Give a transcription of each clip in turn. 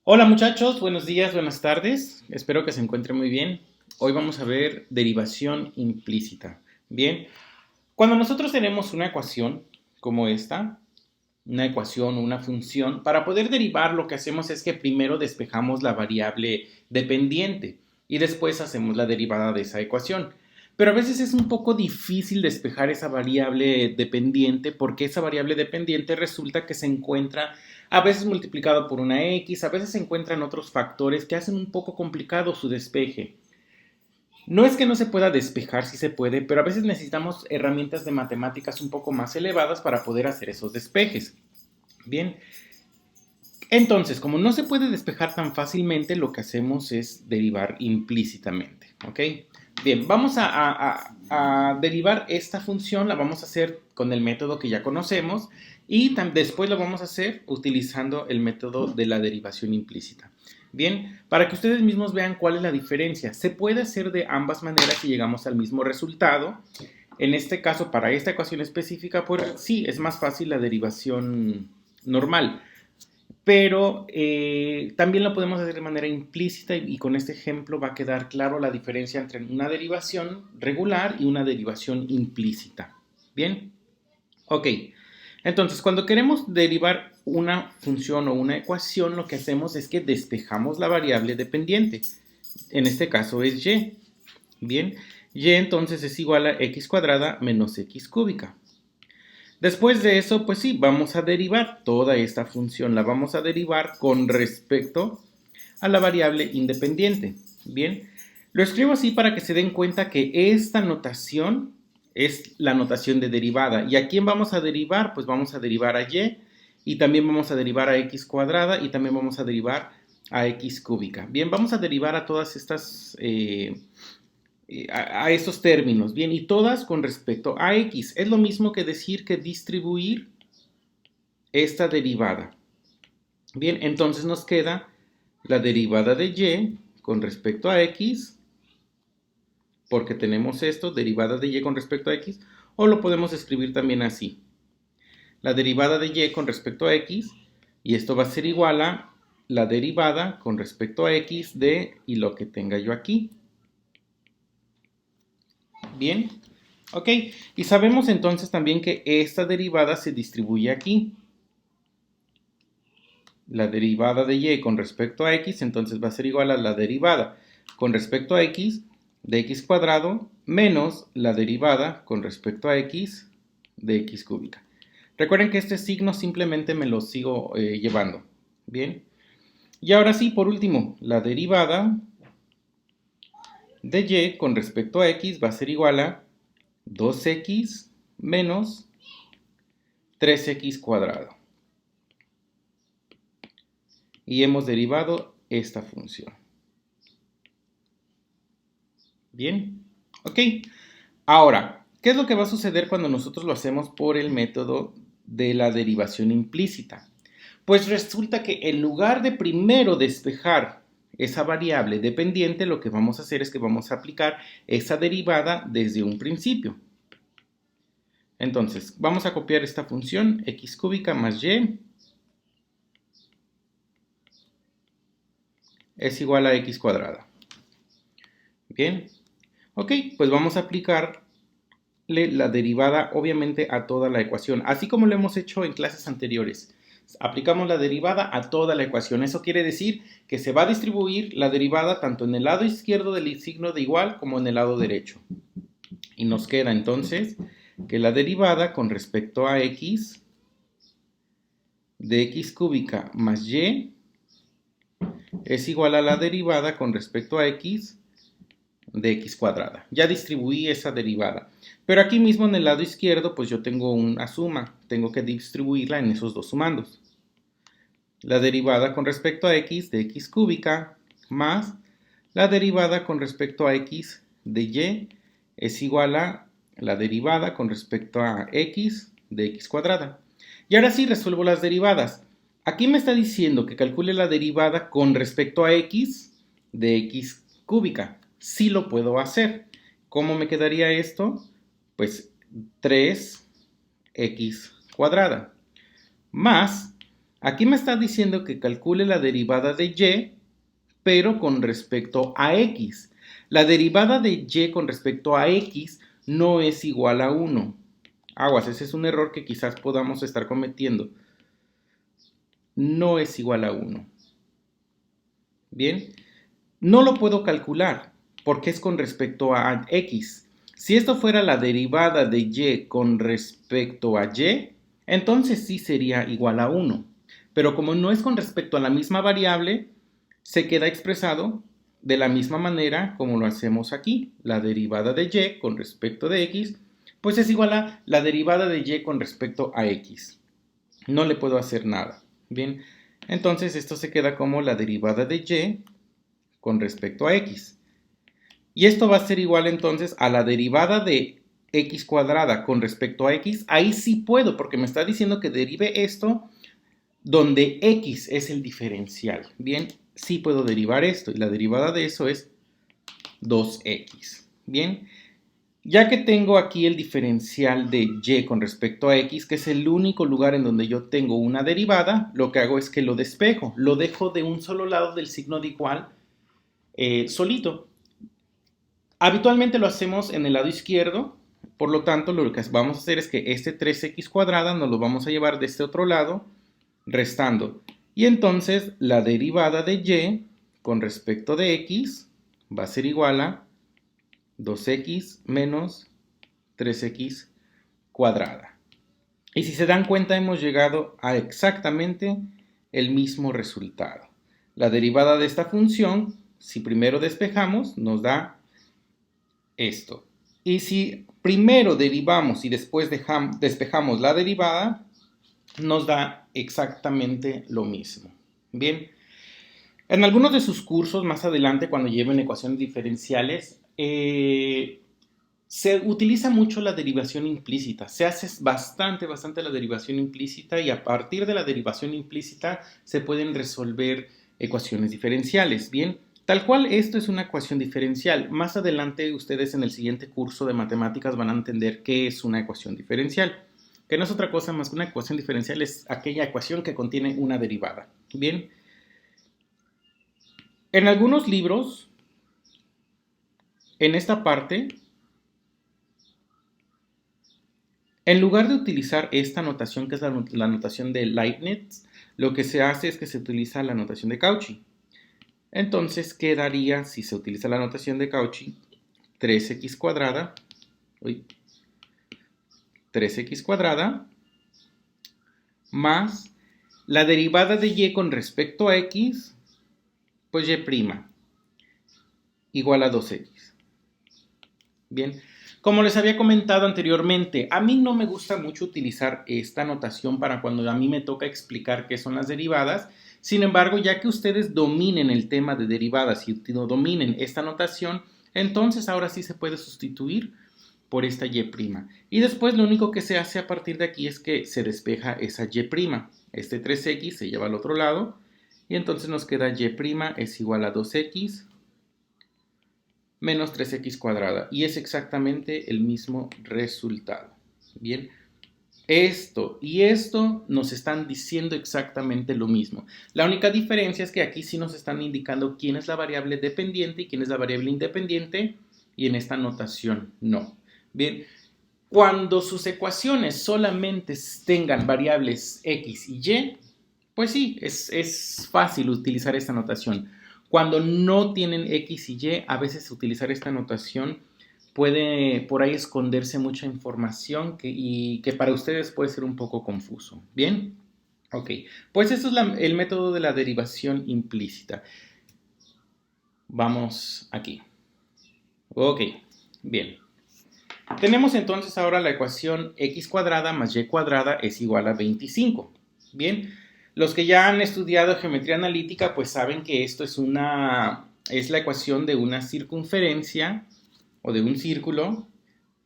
Hola muchachos, buenos días, buenas tardes. Espero que se encuentren muy bien. Hoy vamos a ver derivación implícita. Bien, cuando nosotros tenemos una ecuación como esta, una ecuación o una función, para poder derivar lo que hacemos es que primero despejamos la variable dependiente y después hacemos la derivada de esa ecuación. Pero a veces es un poco difícil despejar esa variable dependiente porque esa variable dependiente resulta que se encuentra a veces multiplicado por una x, a veces se encuentran otros factores que hacen un poco complicado su despeje. No es que no se pueda despejar, sí se puede, pero a veces necesitamos herramientas de matemáticas un poco más elevadas para poder hacer esos despejes. Bien, entonces, como no se puede despejar tan fácilmente, lo que hacemos es derivar implícitamente, ¿ok? Bien, vamos a derivar esta función, la vamos a hacer con el método que ya conocemos y después lo vamos a hacer utilizando el método de la derivación implícita. Bien, para que ustedes mismos vean cuál es la diferencia. Se puede hacer de ambas maneras y llegamos al mismo resultado. En este caso, para esta ecuación específica, pues sí, es más fácil la derivación normal, pero también lo podemos hacer de manera implícita y con este ejemplo va a quedar claro la diferencia entre una derivación regular y una derivación implícita. ¿Bien? Ok. Entonces, cuando queremos derivar una función o una ecuación, lo que hacemos es que despejamos la variable dependiente. En este caso es y. Bien, y entonces es igual a x cuadrada menos x cúbica. Después de eso, pues sí, vamos a derivar toda esta función. La vamos a derivar con respecto a la variable independiente. Bien, lo escribo así para que se den cuenta que esta notación es la notación de derivada. ¿Y a quién vamos a derivar? Pues vamos a derivar a y también vamos a derivar a x cuadrada y también vamos a derivar a x cúbica. Bien, vamos a derivar a todas estas a esos términos, bien, y todas con respecto a x. Es lo mismo que decir que distribuir esta derivada. Bien, entonces nos queda la derivada de y con respecto a x, porque tenemos esto, derivada de y con respecto a x, o lo podemos escribir también así. La derivada de y con respecto a x, y esto va a ser igual a la derivada con respecto a x de y lo que tenga yo aquí. Bien, ok, y sabemos entonces también que esta derivada se distribuye aquí. La derivada de y con respecto a x, entonces va a ser igual a la derivada con respecto a x de x cuadrado menos la derivada con respecto a x de x cúbica. Recuerden que este signo simplemente me lo sigo llevando. Bien, y ahora sí, por último, la derivada de y con respecto a x va a ser igual a 2x menos 3x cuadrado. Y hemos derivado esta función. Bien, ok. Ahora, ¿qué es lo que va a suceder cuando nosotros lo hacemos por el método de la derivación implícita? Pues resulta que en lugar de primero despejar esa variable dependiente, lo que vamos a hacer es que vamos a aplicar esa derivada desde un principio. Entonces, vamos a copiar esta función x cúbica más y es igual a x cuadrada. Bien, ok, pues vamos a aplicarle la derivada obviamente a toda la ecuación, así como lo hemos hecho en clases anteriores. Aplicamos la derivada a toda la ecuación. Eso quiere decir que se va a distribuir la derivada tanto en el lado izquierdo del signo de igual como en el lado derecho. Y nos queda entonces que la derivada con respecto a x de x cúbica más y es igual a la derivada con respecto a x de x cuadrada. Ya distribuí esa derivada. Pero aquí mismo en el lado izquierdo, pues yo tengo una suma. Tengo que distribuirla en esos dos sumandos. La derivada con respecto a x de x cúbica más la derivada con respecto a x de y es igual a la derivada con respecto a x de x cuadrada. Y ahora sí resuelvo las derivadas. Aquí me está diciendo que calcule la derivada con respecto a x de x cúbica. Sí lo puedo hacer. ¿Cómo me quedaría esto? Pues 3x cuadrada más Aquí me está diciendo que calcule la derivada de y, pero con respecto a x. La derivada de y con respecto a x no es igual a 1. Aguas, ese es un error que quizás podamos estar cometiendo. No es igual a 1. Bien, no lo puedo calcular porque es con respecto a x. Si esto fuera la derivada de y con respecto a y, entonces sí sería igual a 1. Pero como no es con respecto a la misma variable, se queda expresado de la misma manera como lo hacemos aquí. La derivada de y con respecto de x, pues es igual a la derivada de y con respecto a x. No le puedo hacer nada. Bien, entonces esto se queda como la derivada de y con respecto a x. Y esto va a ser igual entonces a la derivada de x cuadrada con respecto a x. Ahí sí puedo porque me está diciendo que derive esto donde x es el diferencial. Bien, sí puedo derivar esto y la derivada de eso es 2x. Bien, ya que tengo aquí el diferencial de y con respecto a x, que es el único lugar en donde yo tengo una derivada, lo que hago es que lo despejo, lo dejo de un solo lado del signo de igual solito. Habitualmente lo hacemos en el lado izquierdo, por lo tanto lo que vamos a hacer es que este 3x cuadrada nos lo vamos a llevar de este otro lado, restando. Y entonces la derivada de y con respecto de x va a ser igual a 2x menos 3x cuadrada. Y si se dan cuenta hemos llegado a exactamente el mismo resultado. La derivada de esta función, si primero despejamos, nos da esto. Y si primero derivamos y después despejamos la derivada, nos da exactamente lo mismo. Bien, en algunos de sus cursos más adelante, cuando lleven ecuaciones diferenciales, se utiliza mucho la derivación implícita. Se hace bastante la derivación implícita y a partir de la derivación implícita se pueden resolver ecuaciones diferenciales. Bien, tal cual esto es una ecuación diferencial. Más adelante ustedes en el siguiente curso de matemáticas van a entender qué es una ecuación diferencial. Que no es otra cosa más que una ecuación diferencial, es aquella ecuación que contiene una derivada. Bien, en algunos libros, en esta parte, en lugar de utilizar esta notación, que es la notación de Leibniz, lo que se hace es que se utiliza la notación de Cauchy. Entonces quedaría, si se utiliza la notación de Cauchy, 3x cuadrada, 3x cuadrada, más la derivada de y con respecto a x, pues y' igual a 2x. Bien, como les había comentado anteriormente, a mí no me gusta mucho utilizar esta notación para cuando a mí me toca explicar qué son las derivadas. Sin embargo, ya que ustedes dominen el tema de derivadas y dominen esta notación, entonces ahora sí se puede sustituir por esta y'. Y después lo único que se hace a partir de aquí es que se despeja esa y'. Este 3x se lleva al otro lado y entonces nos queda y' es igual a 2x menos 3x cuadrada. Y es exactamente el mismo resultado. Bien, esto y esto nos están diciendo exactamente lo mismo. La única diferencia es que aquí sí nos están indicando quién es la variable dependiente y quién es la variable independiente, y en esta notación no. Bien, cuando sus ecuaciones solamente tengan variables x y y, pues sí, es fácil utilizar esta notación. Cuando no tienen x y y, a veces utilizar esta notación puede por ahí esconderse mucha información y que para ustedes puede ser un poco confuso. ¿Bien? Ok, pues eso es el método de la derivación implícita. Vamos aquí. Ok, bien. Tenemos entonces ahora la ecuación x cuadrada más y cuadrada es igual a 25. Bien, los que ya han estudiado geometría analítica pues saben que esto es la ecuación de una circunferencia o de un círculo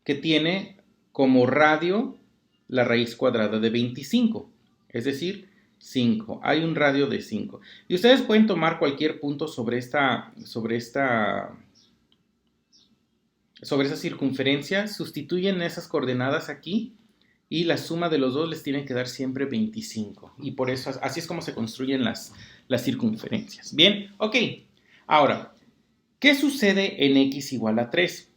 que tiene como radio la raíz cuadrada de 25, es decir, 5. Hay un radio de 5. Y ustedes pueden tomar cualquier punto sobre esa circunferencia, sustituyen esas coordenadas aquí y la suma de los dos les tiene que dar siempre 25. Y por eso, así es como se construyen las circunferencias. Bien, ok. Ahora, ¿qué sucede en x igual a 3?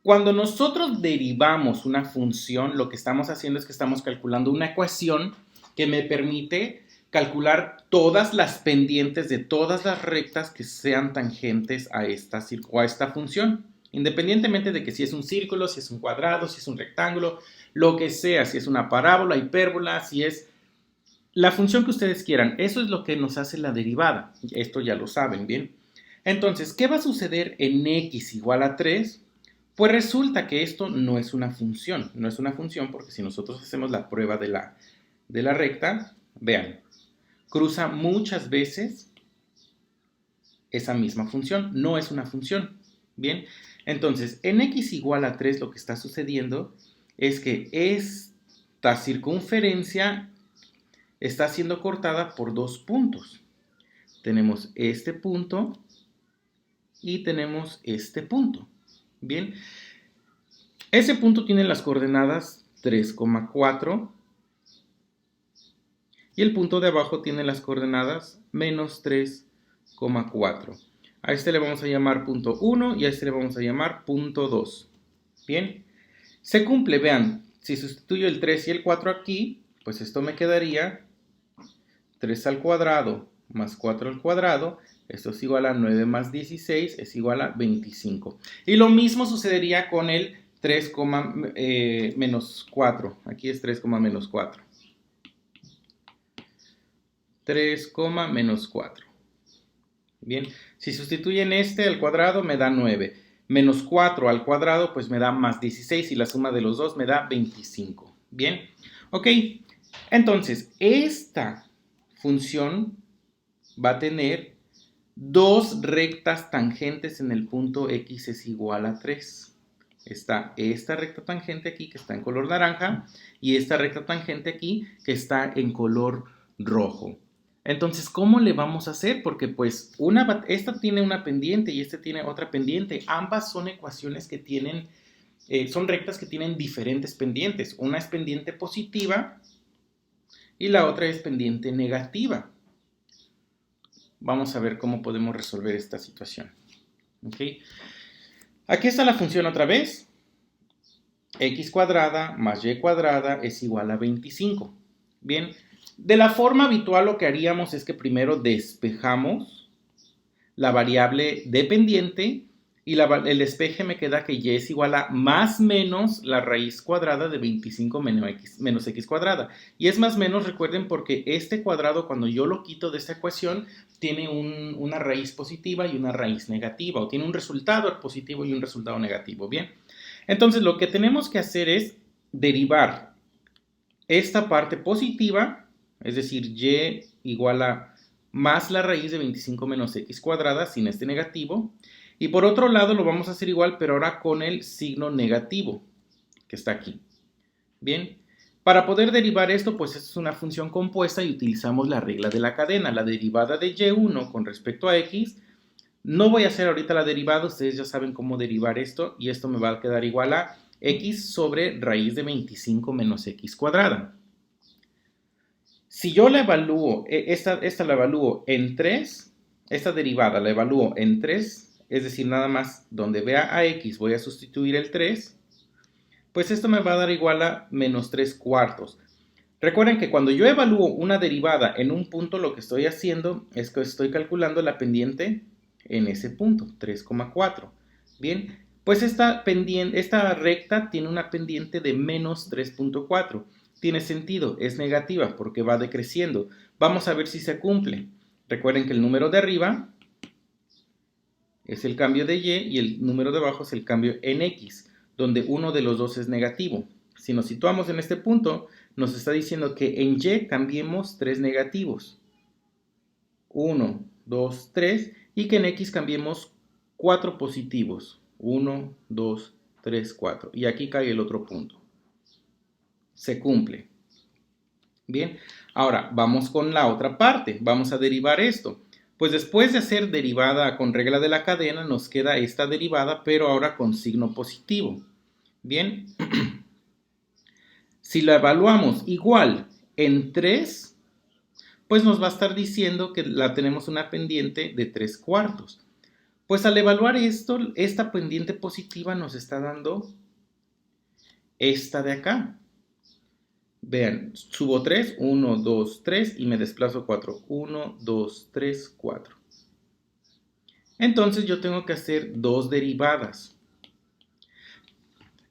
Cuando nosotros derivamos una función, lo que estamos haciendo es que estamos calculando una ecuación que me permite calcular todas las pendientes de todas las rectas que sean tangentes a esta función. Independientemente de que si es un círculo, si es un cuadrado, si es un rectángulo, lo que sea, si es una parábola, hipérbola, si es la función que ustedes quieran. Eso es lo que nos hace la derivada. Esto ya lo saben, ¿bien? Entonces, ¿qué va a suceder en x igual a 3? Pues resulta que esto no es una función. No es una función porque si nosotros hacemos la prueba de la recta, vean, cruza muchas veces esa misma función. No es una función. Bien, entonces en x igual a 3 lo que está sucediendo es que esta circunferencia está siendo cortada por dos puntos. Tenemos este punto y tenemos este punto. Bien, ese punto tiene las coordenadas 3,4 y el punto de abajo tiene las coordenadas menos 3,4. A este le vamos a llamar punto 1 y a este le vamos a llamar punto 2. Bien, se cumple, vean, si sustituyo el 3 y el 4 aquí, pues esto me quedaría 3 al cuadrado más 4 al cuadrado. Esto es igual a 9 más 16, es igual a 25. Y lo mismo sucedería con el 3, menos 4. Aquí es 3, menos 4. 3, menos 4. Bien, si sustituyen este al cuadrado me da 9. Menos 4 al cuadrado pues me da más 16 y la suma de los dos me da 25. Bien, ok. Entonces, esta función va a tener dos rectas tangentes en el punto x es igual a 3. Está esta recta tangente aquí que está en color naranja y esta recta tangente aquí que está en color rojo. Entonces, ¿cómo le vamos a hacer? Porque pues esta tiene una pendiente y esta tiene otra pendiente. Ambas son ecuaciones que tienen, son rectas que tienen diferentes pendientes. Una es pendiente positiva y la otra es pendiente negativa. Vamos a ver cómo podemos resolver esta situación. ¿Okay? Aquí está la función otra vez. X cuadrada más y cuadrada es igual a 25. Bien, de la forma habitual lo que haríamos es que primero despejamos la variable dependiente y el despeje me queda que y es igual a más menos la raíz cuadrada de 25 menos x cuadrada. Y es más menos, recuerden, porque este cuadrado cuando yo lo quito de esta ecuación tiene una raíz positiva y una raíz negativa, o tiene un resultado positivo y un resultado negativo. Bien, entonces lo que tenemos que hacer es derivar esta parte positiva, es decir, y igual a más la raíz de 25 menos x cuadrada sin este negativo. Y por otro lado lo vamos a hacer igual, pero ahora con el signo negativo que está aquí. Bien, para poder derivar esto, pues es una función compuesta y utilizamos la regla de la cadena. La derivada de y1 con respecto a x. No voy a hacer ahorita la derivada, ustedes ya saben cómo derivar esto. Y esto me va a quedar igual a x sobre raíz de 25 menos x cuadrada. Si yo la evalúo, esta la evalúo en 3, esta derivada la evalúo en 3, es decir, nada más donde vea a x voy a sustituir el 3, pues esto me va a dar igual a menos 3 cuartos. Recuerden que cuando yo evalúo una derivada en un punto, lo que estoy haciendo es que estoy calculando la pendiente en ese punto, 3,4. Bien, pues esta recta tiene una pendiente de menos 3,4. Tiene sentido, es negativa porque va decreciendo. Vamos a ver si se cumple. Recuerden que el número de arriba es el cambio de y el número de abajo es el cambio en x, donde uno de los dos es negativo. Si nos situamos en este punto, nos está diciendo que en y cambiemos 3 negativos. 1, 2, 3 y que en x cambiemos 4 positivos. 1, 2, 3, 4. Y aquí cae el otro punto. Se cumple. Bien, ahora vamos con la otra parte. Vamos a derivar esto. Pues después de hacer derivada con regla de la cadena, nos queda esta derivada, pero ahora con signo positivo. Bien, Si la evaluamos igual en 3, pues nos va a estar diciendo que la tenemos una pendiente de 3/4. Pues al evaluar esto, esta pendiente positiva nos está dando esta de acá. Vean, subo 3, 1, 2, 3 y me desplazo 4. 1, 2, 3, 4. Entonces yo tengo que hacer dos derivadas.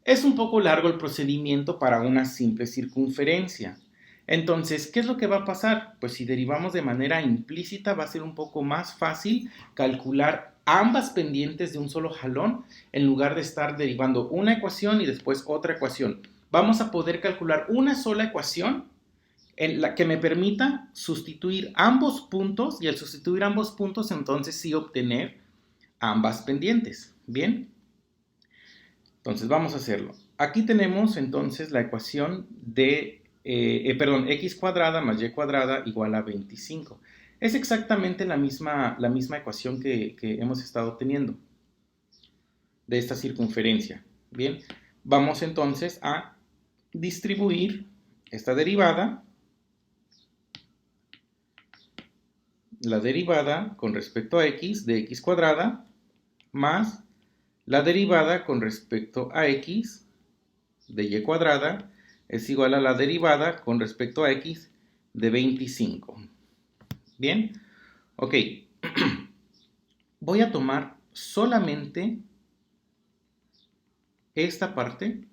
Es un poco largo el procedimiento para una simple circunferencia. Entonces, ¿qué es lo que va a pasar? Pues si derivamos de manera implícita va a ser un poco más fácil calcular ambas pendientes de un solo jalón en lugar de estar derivando una ecuación y después otra ecuación. Vamos a poder calcular una sola ecuación en la que me permita sustituir ambos puntos y al sustituir ambos puntos entonces sí obtener ambas pendientes. ¿Bien? Entonces vamos a hacerlo. Aquí tenemos entonces la ecuación de, x cuadrada más y cuadrada igual a 25. Es exactamente la misma ecuación que hemos estado teniendo de esta circunferencia. Bien, vamos entonces a distribuir esta derivada, la derivada con respecto a x de x cuadrada más la derivada con respecto a x de y cuadrada es igual a la derivada con respecto a x de 25. Bien, ok. Voy a tomar solamente esta parte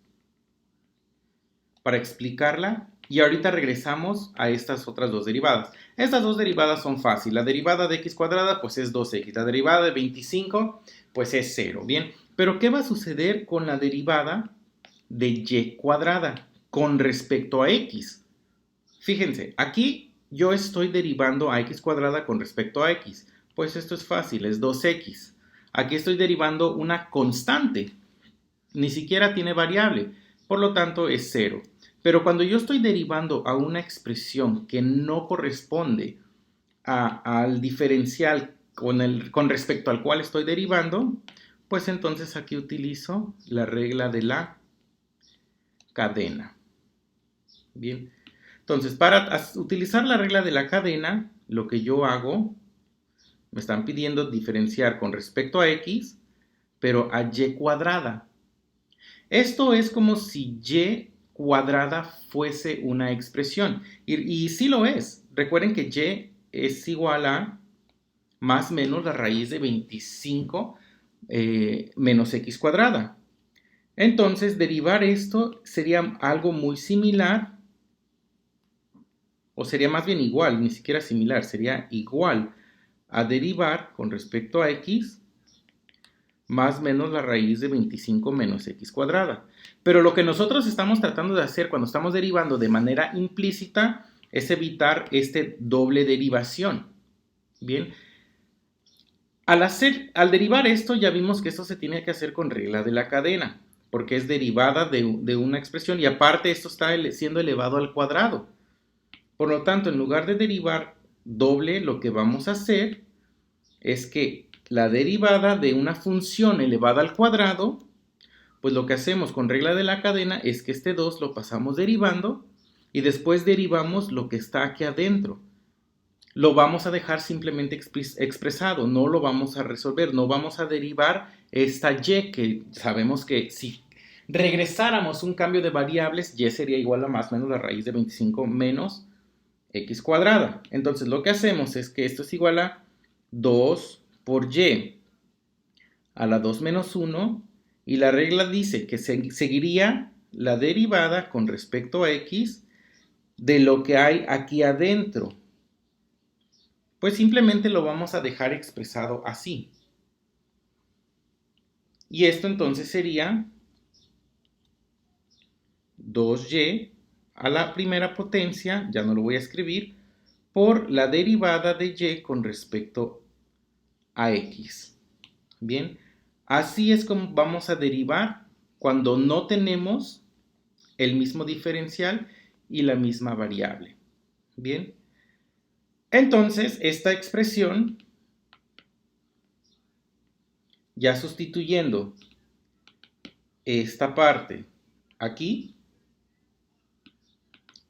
para explicarla y ahorita regresamos a estas otras dos derivadas. Estas dos derivadas son fáciles. La derivada de x cuadrada pues es 2x. La derivada de 25 pues es 0. Bien, pero ¿qué va a suceder con la derivada de y cuadrada con respecto a x? Fíjense, aquí yo estoy derivando a x cuadrada con respecto a x. Pues esto es fácil, es 2x. Aquí estoy derivando una constante. Ni siquiera tiene variable. Por lo tanto, es 0. Pero cuando yo estoy derivando a una expresión que no corresponde al diferencial con respecto al cual estoy derivando, pues entonces aquí utilizo la regla de la cadena. Bien. Entonces, para utilizar la regla de la cadena, lo que yo hago, me están pidiendo diferenciar con respecto a x, pero a y cuadrada. Esto es como si y cuadrada fuese una expresión. Y sí lo es. Recuerden que y es igual a más o menos la raíz de 25 menos x cuadrada. Entonces, derivar esto sería algo muy similar, o sería más bien igual, ni siquiera similar, sería igual a derivar con respecto a x más menos la raíz de 25 menos x cuadrada. Pero lo que nosotros estamos tratando de hacer cuando estamos derivando de manera implícita es evitar este doble derivación. Bien, al derivar esto ya vimos que esto se tiene que hacer con regla de la cadena, porque es derivada de una expresión y aparte esto está siendo elevado al cuadrado. Por lo tanto, en lugar de derivar doble, lo que vamos a hacer es que la derivada de una función elevada al cuadrado, pues lo que hacemos con regla de la cadena es que este 2 lo pasamos derivando y después derivamos lo que está aquí adentro. Lo vamos a dejar simplemente expresado, no lo vamos a resolver, no vamos a derivar esta y que sabemos que si regresáramos un cambio de variables, y sería igual a más o menos la raíz de 25 menos x cuadrada. Entonces lo que hacemos es que esto es igual a 2 por y a la 2 menos 1 y la regla dice que seguiría la derivada con respecto a x de lo que hay aquí adentro. Pues simplemente lo vamos a dejar expresado así. Y esto entonces sería 2y a la primera potencia, ya no lo voy a escribir, por la derivada de y con respecto a x. Bien, así es como vamos a derivar cuando no tenemos el mismo diferencial y la misma variable. Bien, entonces esta expresión, ya sustituyendo esta parte aquí,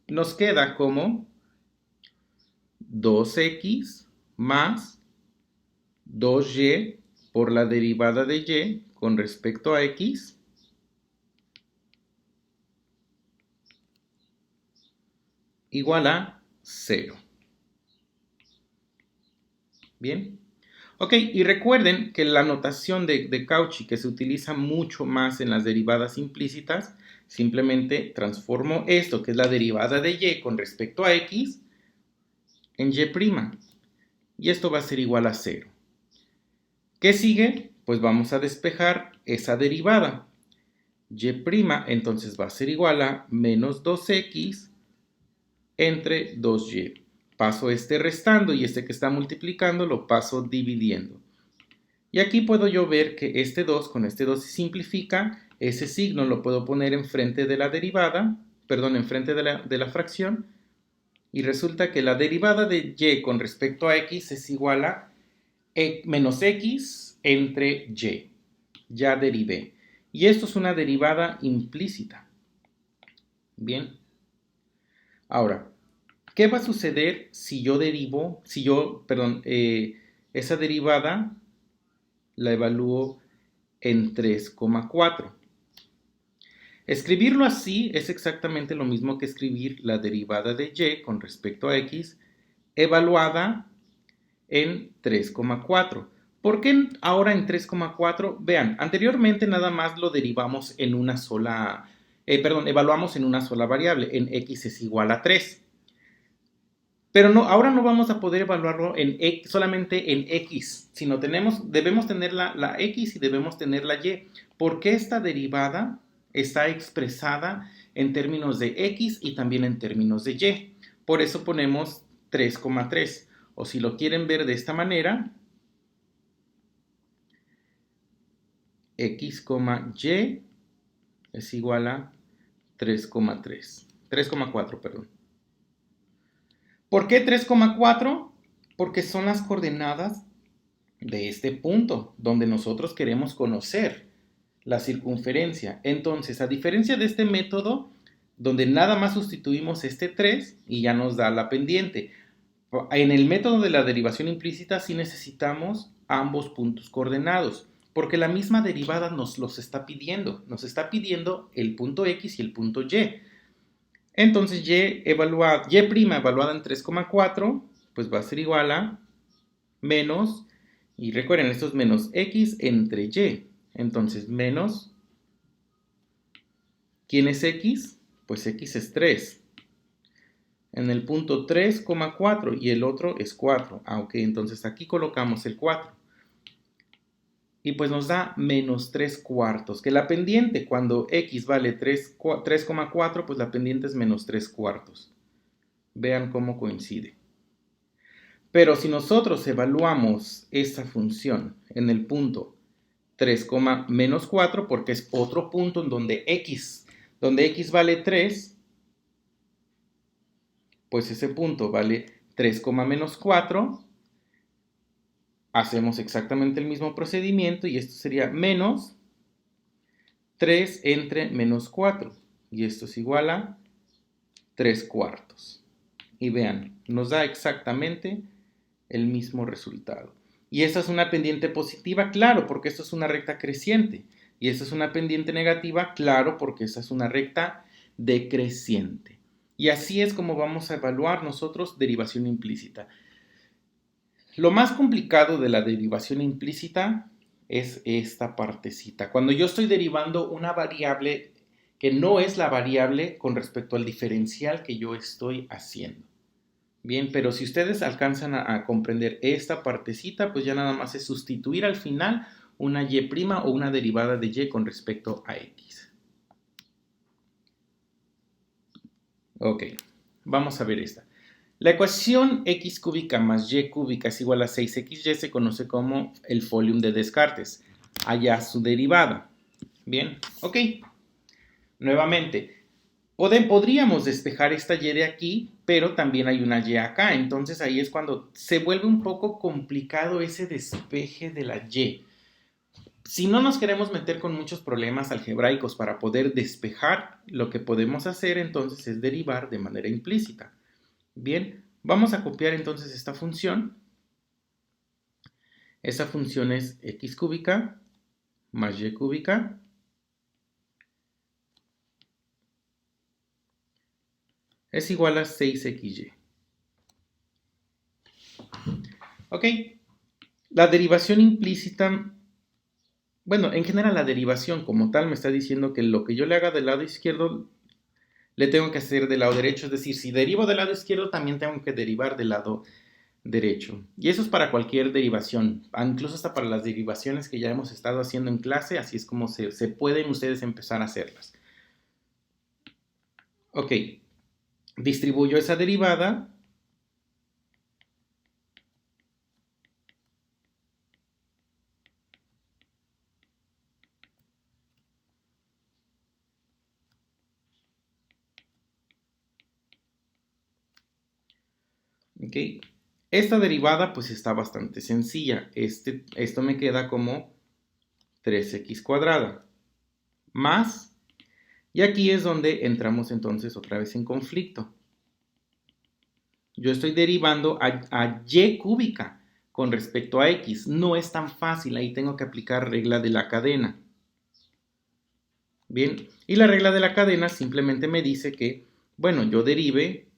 nos queda como 2x más 2y por la derivada de y con respecto a x igual a 0. Bien. Ok, y recuerden que la notación de Cauchy, que se utiliza mucho más en las derivadas implícitas, simplemente transformo esto, que es la derivada de y con respecto a x, en y'. Y esto va a ser igual a 0. ¿Qué sigue? Pues vamos a despejar esa derivada. Y' entonces va a ser igual a menos 2x entre 2y. Paso este restando y este que está multiplicando lo paso dividiendo. Y aquí puedo yo ver que este 2 con este 2 se simplifica. Ese signo lo puedo poner enfrente de la derivada, perdón, enfrente de la fracción. Y resulta que la derivada de y con respecto a x es igual a menos x entre y. Ya derivé. Y esto es una derivada implícita. Bien. Ahora, ¿qué va a suceder si yo derivo, esa derivada la evalúo en 3,4? Escribirlo así es exactamente lo mismo que escribir la derivada de y con respecto a x evaluada en 3,4. ¿Por qué ahora en 3,4? Vean, anteriormente nada más lo derivamos en una sola, evaluamos en una sola variable, en x es igual a 3. Pero no, ahora no vamos a poder evaluarlo solamente en x, sino debemos tener la x y debemos tener la y, porque esta derivada está expresada en términos de x y también en términos de y. Por eso ponemos 3,3. O si lo quieren ver de esta manera, x, y es igual a 3,4, perdón. ¿Por qué 3,4? Porque son las coordenadas de este punto donde nosotros queremos conocer la circunferencia. Entonces, a diferencia de este método, donde nada más sustituimos este 3 y ya nos da la pendiente. En el método de la derivación implícita sí necesitamos ambos puntos coordenados, porque la misma derivada nos los está pidiendo. Nos está pidiendo el punto x y el punto y. Entonces y' evaluada en 3,4, pues va a ser igual a menos, y recuerden, esto es menos x entre y. Entonces menos, ¿quién es x? Pues x es 3. En el punto 3,4 y el otro es 4. Ok, entonces aquí colocamos el 4. Y pues nos da menos 3 cuartos, que la pendiente cuando x vale 3,4, pues la pendiente es menos 3 cuartos. Vean cómo coincide. Pero si nosotros evaluamos esta función en el punto 3, menos 4, porque es otro punto en donde x vale 3, pues ese punto vale 3, menos 4. Hacemos exactamente el mismo procedimiento y esto sería menos 3 entre menos 4. Y esto es igual a 3 cuartos. Y vean, nos da exactamente el mismo resultado. Y esta es una pendiente positiva, claro, porque esto es una recta creciente. Y esta es una pendiente negativa, claro, porque esta es una recta decreciente. Y así es como vamos a evaluar nosotros derivación implícita. Lo más complicado de la derivación implícita es esta partecita. Cuando yo estoy derivando una variable que no es la variable con respecto al diferencial que yo estoy haciendo. Bien, pero si ustedes alcanzan a comprender esta partecita, pues ya nada más es sustituir al final una y' o una derivada de y con respecto a x. Ok, vamos a ver esta. La ecuación x cúbica más y cúbica es igual a 6xy se conoce como el folium de Descartes. Allá su derivada. Bien, ok. Nuevamente, podríamos despejar esta y de aquí, pero también hay una y acá. Entonces ahí es cuando se vuelve un poco complicado ese despeje de la y. Si no nos queremos meter con muchos problemas algebraicos para poder despejar, lo que podemos hacer entonces es derivar de manera implícita. Bien, vamos a copiar entonces esta función. Esa función es x cúbica más y cúbica es igual a 6xy. Ok, la derivación implícita, bueno, en general la derivación como tal me está diciendo que lo que yo le haga del lado izquierdo le tengo que hacer del lado derecho, es decir, si derivo del lado izquierdo también tengo que derivar del lado derecho. Y eso es para cualquier derivación, incluso hasta para las derivaciones que ya hemos estado haciendo en clase, así es como se pueden ustedes empezar a hacerlas. Ok, distribuyo esa derivada. Ok, esta derivada pues está bastante sencilla. Esto me queda como 3x cuadrada más, y aquí es donde entramos entonces otra vez en conflicto. Yo estoy derivando a y cúbica con respecto a x. No es tan fácil, ahí tengo que aplicar regla de la cadena. Bien, y la regla de la cadena simplemente me dice que, bueno, yo derive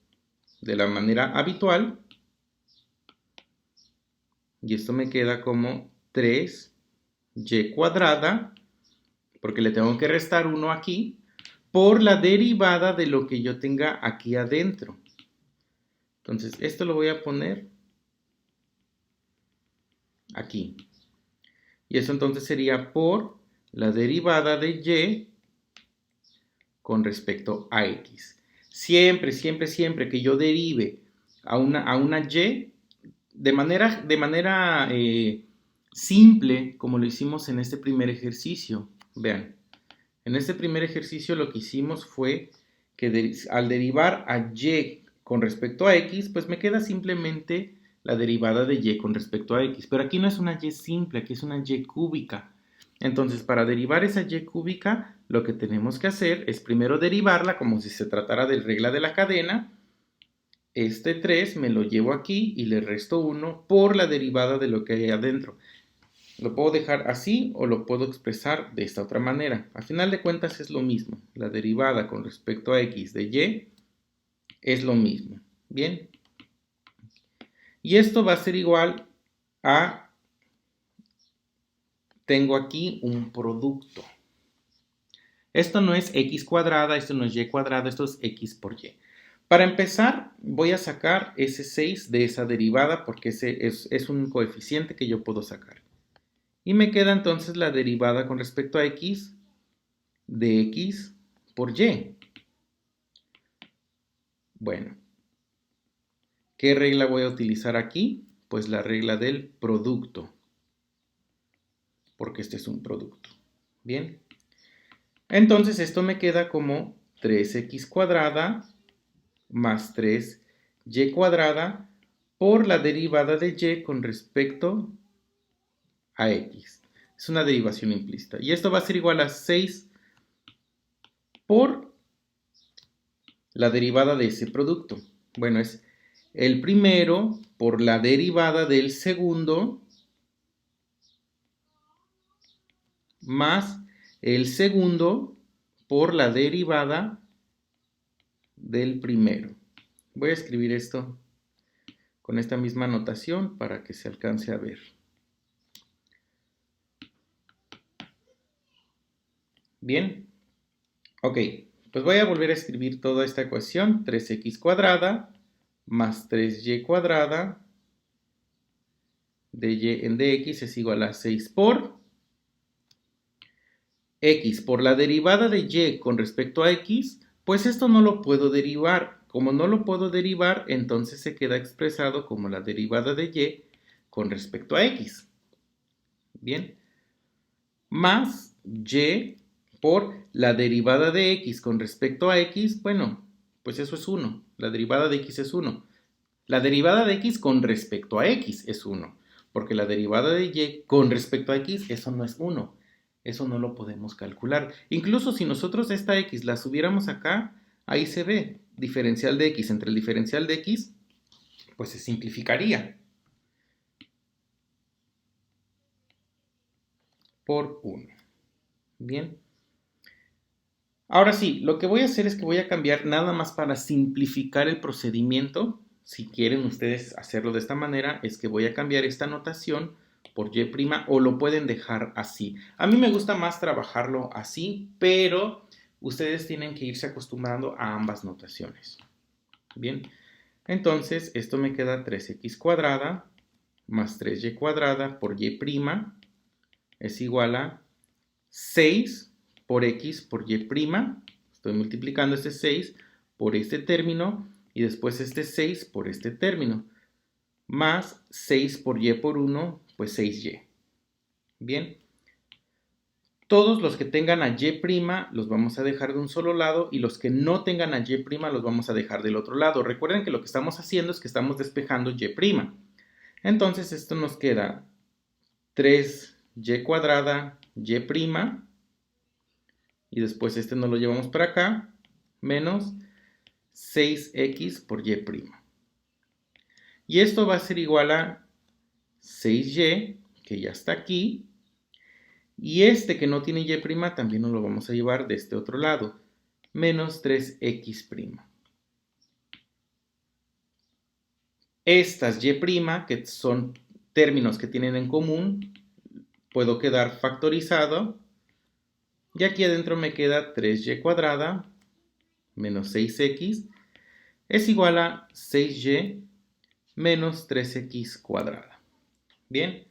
de la manera habitual, y esto me queda como 3y cuadrada, porque le tengo que restar 1 aquí, por la derivada de lo que yo tenga aquí adentro. Entonces, esto lo voy a poner aquí. Y eso entonces sería por la derivada de y con respecto a x. Siempre, siempre, siempre que yo derive a una y, de manera simple, como lo hicimos en este primer ejercicio. Vean, en este primer ejercicio lo que hicimos fue que al derivar a y con respecto a x, pues me queda simplemente la derivada de y con respecto a x. Pero aquí no es una y simple, aquí es una y cúbica. Entonces, para derivar esa y cúbica, lo que tenemos que hacer es primero derivarla como si se tratara de regla de la cadena. Este 3 me lo llevo aquí y le resto 1 por la derivada de lo que hay adentro. Lo puedo dejar así o lo puedo expresar de esta otra manera. A final de cuentas es lo mismo. La derivada con respecto a x de y es lo mismo. Bien. Y esto va a ser igual a, tengo aquí un producto. Esto no es x cuadrada, esto no es y cuadrada, esto es x por y. Para empezar, voy a sacar ese 6 de esa derivada porque ese es un coeficiente que yo puedo sacar. Y me queda entonces la derivada con respecto a x de x por y. Bueno, ¿qué regla voy a utilizar aquí? Pues la regla del producto, porque este es un producto. Bien, entonces esto me queda como 3x cuadrada más 3y cuadrada por la derivada de y con respecto a x. Es una derivación implícita. Y esto va a ser igual a 6 por la derivada de ese producto. Bueno, es el primero por la derivada del segundo más el segundo por la derivada del primero. Voy a escribir esto con esta misma notación para que se alcance a ver. Bien, ok, pues voy a volver a escribir toda esta ecuación. 3x cuadrada más 3y cuadrada de y en dx es igual a 6 por x por la derivada de y con respecto a x, pues esto no lo puedo derivar. Como no lo puedo derivar, entonces se queda expresado como la derivada de y con respecto a x. Bien, más y por la derivada de x con respecto a x, bueno, pues eso es 1. La derivada de x es 1. La derivada de x con respecto a x es 1. porque la derivada de y con respecto a x, eso no es 1. Eso no lo podemos calcular. Incluso si nosotros esta x la subiéramos acá, ahí se ve diferencial de x entre el diferencial de x, pues se simplificaría por 1. Bien. Ahora sí, lo que voy a hacer es que voy a cambiar nada más para simplificar el procedimiento. Si quieren ustedes hacerlo de esta manera, es que voy a cambiar esta notación por y' o lo pueden dejar así. A mí me gusta más trabajarlo así, pero ustedes tienen que irse acostumbrando a ambas notaciones. Bien, entonces esto me queda 3x cuadrada más 3y cuadrada por y' es igual a 6 por x por y'. Estoy multiplicando este 6 por este término y después este 6 por este término. Más 6 por y por 1, pues 6y. Bien. Todos los que tengan a y' los vamos a dejar de un solo lado y los que no tengan a y' los vamos a dejar del otro lado. Recuerden que lo que estamos haciendo es que estamos despejando y'. Entonces esto nos queda 3y cuadrada y', y después este nos lo llevamos para acá, menos 6x por y'. Y esto va a ser igual a 6y, que ya está aquí, y este que no tiene y' también nos lo vamos a llevar de este otro lado, menos 3x'. Estas y', que son términos que tienen en común, puedo quedar factorizado, y aquí adentro me queda 3y cuadrada menos 6x es igual a 6y menos 3x cuadrada. Bien,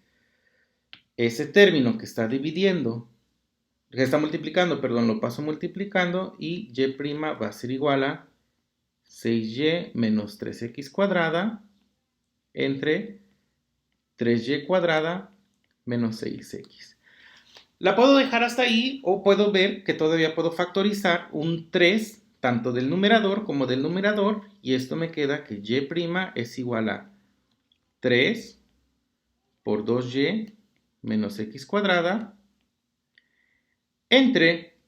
ese término que está dividiendo, que está multiplicando, perdón, lo paso multiplicando y y' va a ser igual a 6y menos 3x cuadrada entre 3y cuadrada menos 6x. La puedo dejar hasta ahí o puedo ver que todavía puedo factorizar un 3 tanto del numerador como del numerador y esto me queda que y' es igual a 3 por 2y menos x cuadrada entre,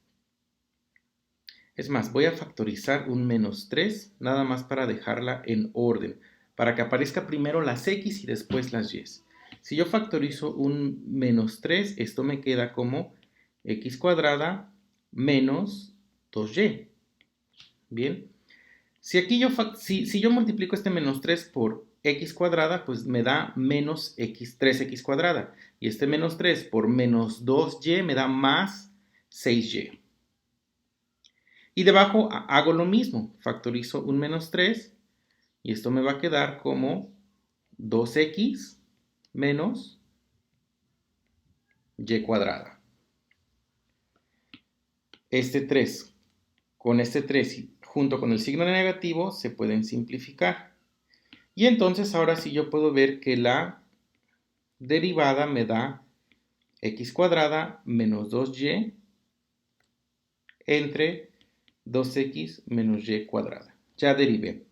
es más, voy a factorizar un menos 3 nada más para dejarla en orden, para que aparezca primero las x y después las y. Si yo factorizo un menos 3, esto me queda como x cuadrada menos 2y. Bien, si aquí si yo multiplico este menos 3 por x cuadrada, pues me da menos 3x cuadrada. Y este menos 3 por menos 2y me da más 6y. Y debajo hago lo mismo, factorizo un menos 3 y esto me va a quedar como 2x menos y cuadrada. Este 3 con este 3 junto con el signo negativo se pueden simplificar. Y entonces ahora sí yo puedo ver que la derivada me da x cuadrada menos 2y entre 2x menos y cuadrada. Ya derivé.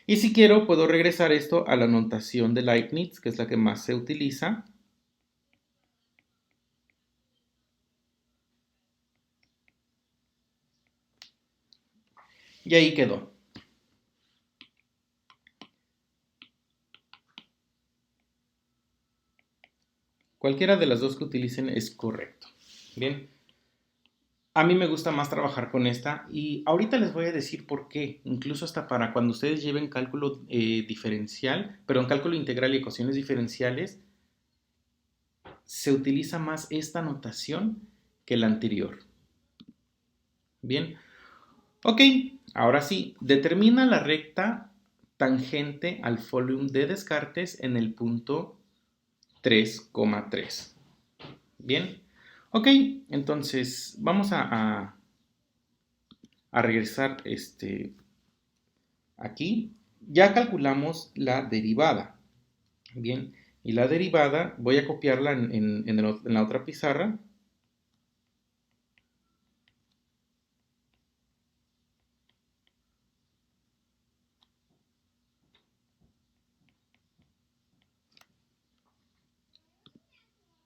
Y si quiero puedo regresar esto a la notación de Leibniz, que es la que más se utiliza. Y ahí quedó. Cualquiera de las dos que utilicen es correcto. Bien. A mí me gusta más trabajar con esta y ahorita les voy a decir por qué. Incluso hasta para cuando ustedes lleven cálculo diferencial, perdón, cálculo integral y ecuaciones diferenciales, se utiliza más esta notación que la anterior. Bien. Ok, ahora sí, determina la recta tangente al folium de Descartes en el punto 3,3. Bien, ok, entonces vamos a regresar aquí. Ya calculamos la derivada. Bien, y la derivada voy a copiarla en la otra pizarra.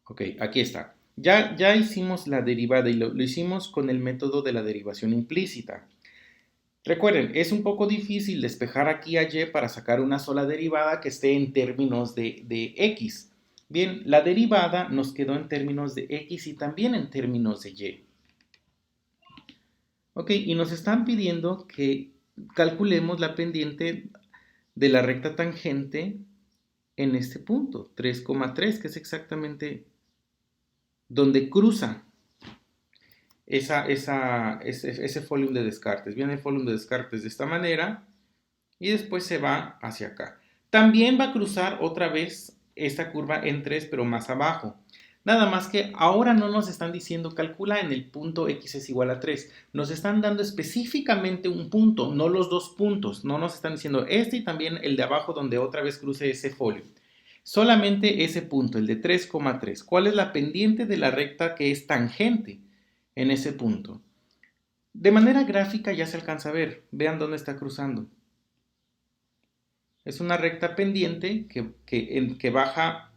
Ok, aquí está. Ya hicimos la derivada y lo hicimos con el método de la derivación implícita. Recuerden, es un poco difícil despejar aquí a y para sacar una sola derivada que esté en términos de x. Bien, la derivada nos quedó en términos de x y también en términos de y. Ok, y nos están pidiendo que calculemos la pendiente de la recta tangente en este punto, 3,3, que es exactamente donde cruza ese volumen de Descartes. Viene el volumen de Descartes de esta manera y después se va hacia acá. También va a cruzar otra vez esta curva en 3, pero más abajo. Nada más que ahora no nos están diciendo calcula en el punto x es igual a 3. Nos están dando específicamente un punto, no los dos puntos. No nos están diciendo este y también el de abajo donde otra vez cruce ese folio. Solamente ese punto, el de 3,3. ¿Cuál es la pendiente de la recta que es tangente en ese punto? De manera gráfica ya se alcanza a ver. Vean dónde está cruzando. Es una recta pendiente que baja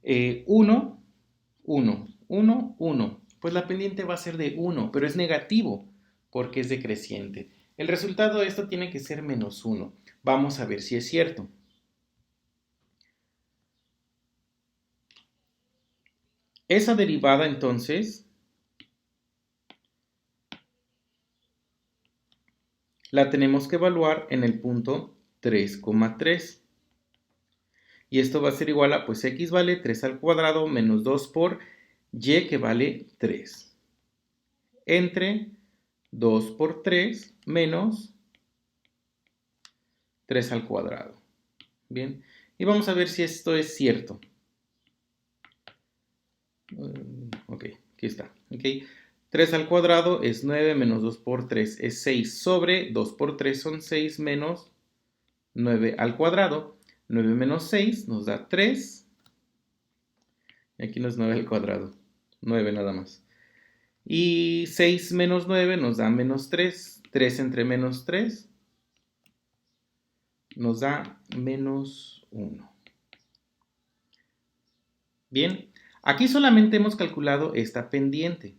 1, 1, 1, 1. Pues la pendiente va a ser de 1, pero es negativo porque es decreciente. El resultado de esto tiene que ser menos 1. Vamos a ver si es cierto. Esa derivada entonces la tenemos que evaluar en el punto 3,3. Y esto va a ser igual a, pues x vale 3 al cuadrado menos 2 por y que vale 3. Entre 2 por 3 menos 3 al cuadrado. Bien, y vamos a ver si esto es cierto. Ok, aquí está. Okay. 3 al cuadrado es 9 menos 2 por 3 es 6 sobre 2 por 3 son 6 menos 9 al cuadrado. 9 menos 6 nos da 3. Y aquí no es 9 al cuadrado. 9 nada más. Y 6 menos 9 nos da menos 3. 3 entre menos 3 nos da menos 1. Bien, aquí solamente hemos calculado esta pendiente.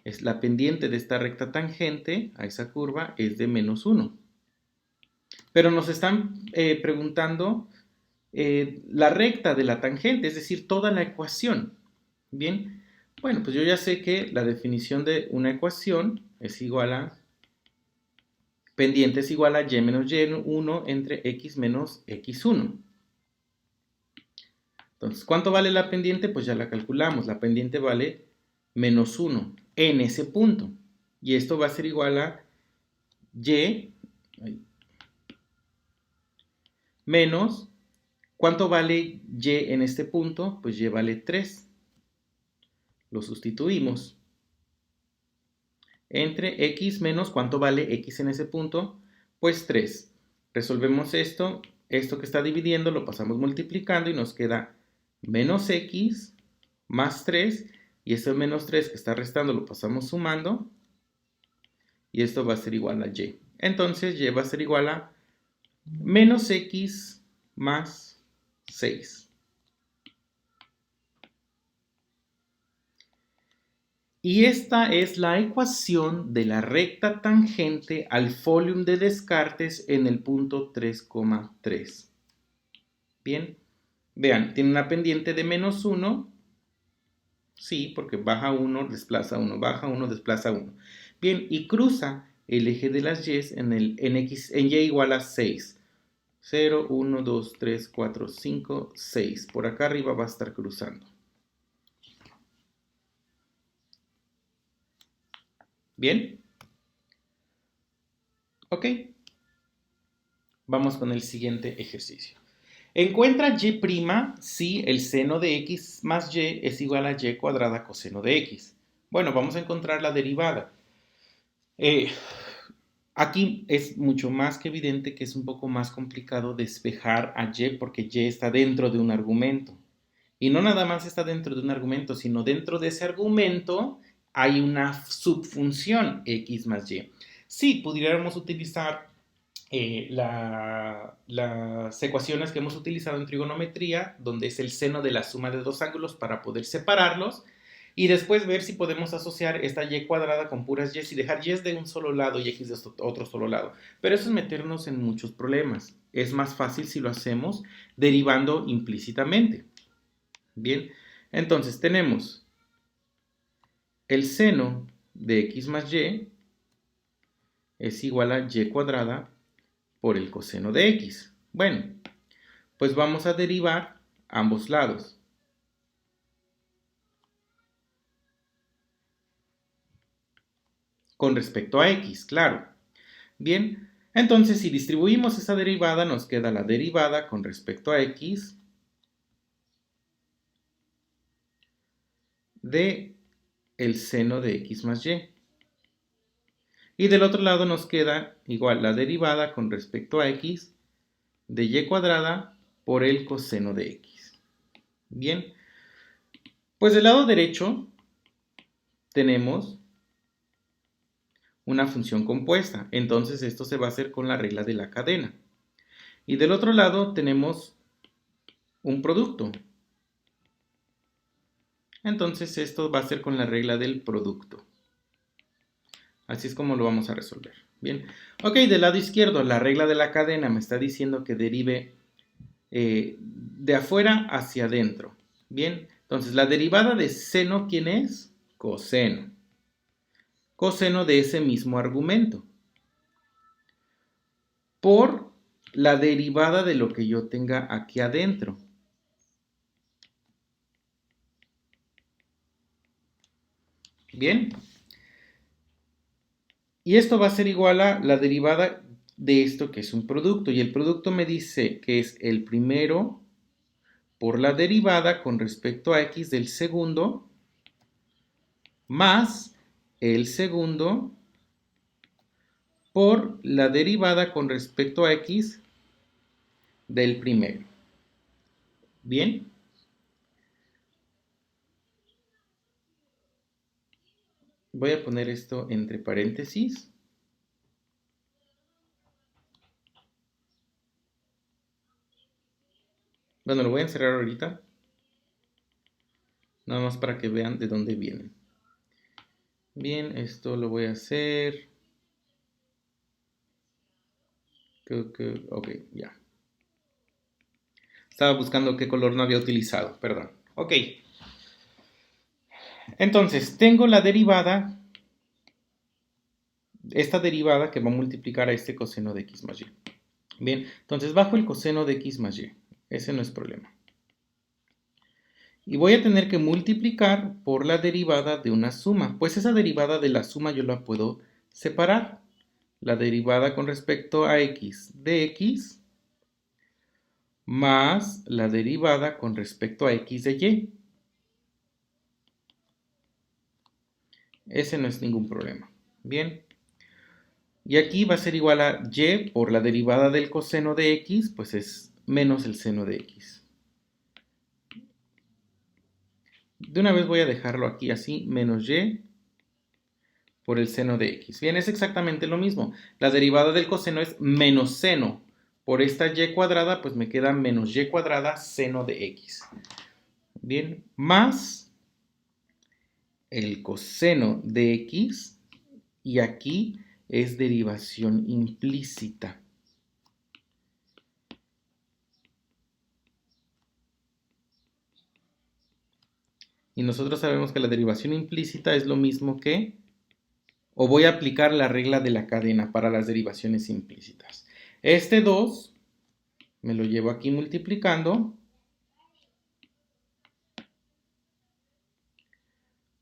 Es la pendiente de esta recta tangente a esa curva es de menos 1. Pero nos están preguntando la recta de la tangente, es decir, toda la ecuación. Bien, bueno, pues yo ya sé que la definición de una ecuación es igual a pendiente es igual a y menos y1 entre x menos x1. Entonces, ¿cuánto vale la pendiente? Pues ya la calculamos. La pendiente vale menos 1 en ese punto. Y esto va a ser igual a y menos, ¿cuánto vale y en este punto? Pues y vale 3. Lo sustituimos. Entre x menos, ¿cuánto vale x en ese punto? Pues 3. Resolvemos esto. Esto que está dividiendo lo pasamos multiplicando y nos queda menos x más 3. Y este menos 3 que está restando lo pasamos sumando. Y esto va a ser igual a y. Entonces y va a ser igual a menos x más 6. Y esta es la ecuación de la recta tangente al volumen de Descartes en el punto 3,3. Bien, vean, tiene una pendiente de menos 1. Sí, porque baja 1, desplaza 1, baja 1, desplaza 1. Bien, y cruza el eje de las y en y igual a 6. 0, 1, 2, 3, 4, 5, 6. Por acá arriba va a estar cruzando. ¿Bien? Ok. Vamos con el siguiente ejercicio. Encuentra y' si el seno de x más y es igual a y cuadrada coseno de x. Bueno, vamos a encontrar la derivada. Aquí es mucho más que evidente que es un poco más complicado despejar a y porque y está dentro de un argumento. Y no nada más está dentro de un argumento, sino dentro de ese argumento hay una subfunción x más y. Sí, pudiéramos utilizar las ecuaciones que hemos utilizado en trigonometría, donde es el seno de la suma de dos ángulos para poder separarlos y después ver si podemos asociar esta y cuadrada con puras y y dejar y de un solo lado y x de otro solo lado. Pero eso es meternos en muchos problemas. Es más fácil si lo hacemos derivando implícitamente. Bien, entonces tenemos el seno de x más y es igual a y cuadrada por el coseno de x. Bueno, pues vamos a derivar ambos lados. Con respecto a x, claro. Bien, entonces si distribuimos esa derivada, nos queda la derivada con respecto a x de el seno de x más y. Y del otro lado nos queda igual la derivada con respecto a x de y cuadrada por el coseno de x. Bien, pues del lado derecho tenemos una función compuesta, entonces esto se va a hacer con la regla de la cadena. Y del otro lado tenemos un producto, entonces esto va a ser con la regla del producto. Así es como lo vamos a resolver. Bien, ok, del lado izquierdo la regla de la cadena me está diciendo que derive de afuera hacia adentro. Bien, entonces la derivada de seno, ¿quién es? Coseno. Coseno de ese mismo argumento. Por la derivada de lo que yo tenga aquí adentro. Bien. Y esto va a ser igual a la derivada de esto que es un producto. Y el producto me dice que es el primero por la derivada con respecto a x del segundo más el segundo por la derivada con respecto a x del primero. Bien. Voy a poner esto entre paréntesis. Bueno, lo voy a encerrar ahorita. Nada más para que vean de dónde vienen. Bien, esto lo voy a hacer. Ok, ya. Estaba buscando qué color no había utilizado, perdón. Ok. Entonces, tengo la derivada, esta derivada que va a multiplicar a este coseno de x más y. Bien, entonces bajo el coseno de x más y. Ese no es problema. Y voy a tener que multiplicar por la derivada de una suma. Pues esa derivada de la suma yo la puedo separar. La derivada con respecto a x de x más la derivada con respecto a x de y. Ese no es ningún problema. Bien. Y aquí va a ser igual a y por la derivada del coseno de x, pues es menos el seno de x. De una vez voy a dejarlo aquí así, menos y por el seno de x. Bien, es exactamente lo mismo. La derivada del coseno es menos seno. Por esta y cuadrada, pues me queda menos y cuadrada seno de x. Bien, más el coseno de x, y aquí es derivación implícita. Y nosotros sabemos que la derivación implícita es lo mismo que, o voy a aplicar la regla de la cadena para las derivaciones implícitas. Este 2 me lo llevo aquí multiplicando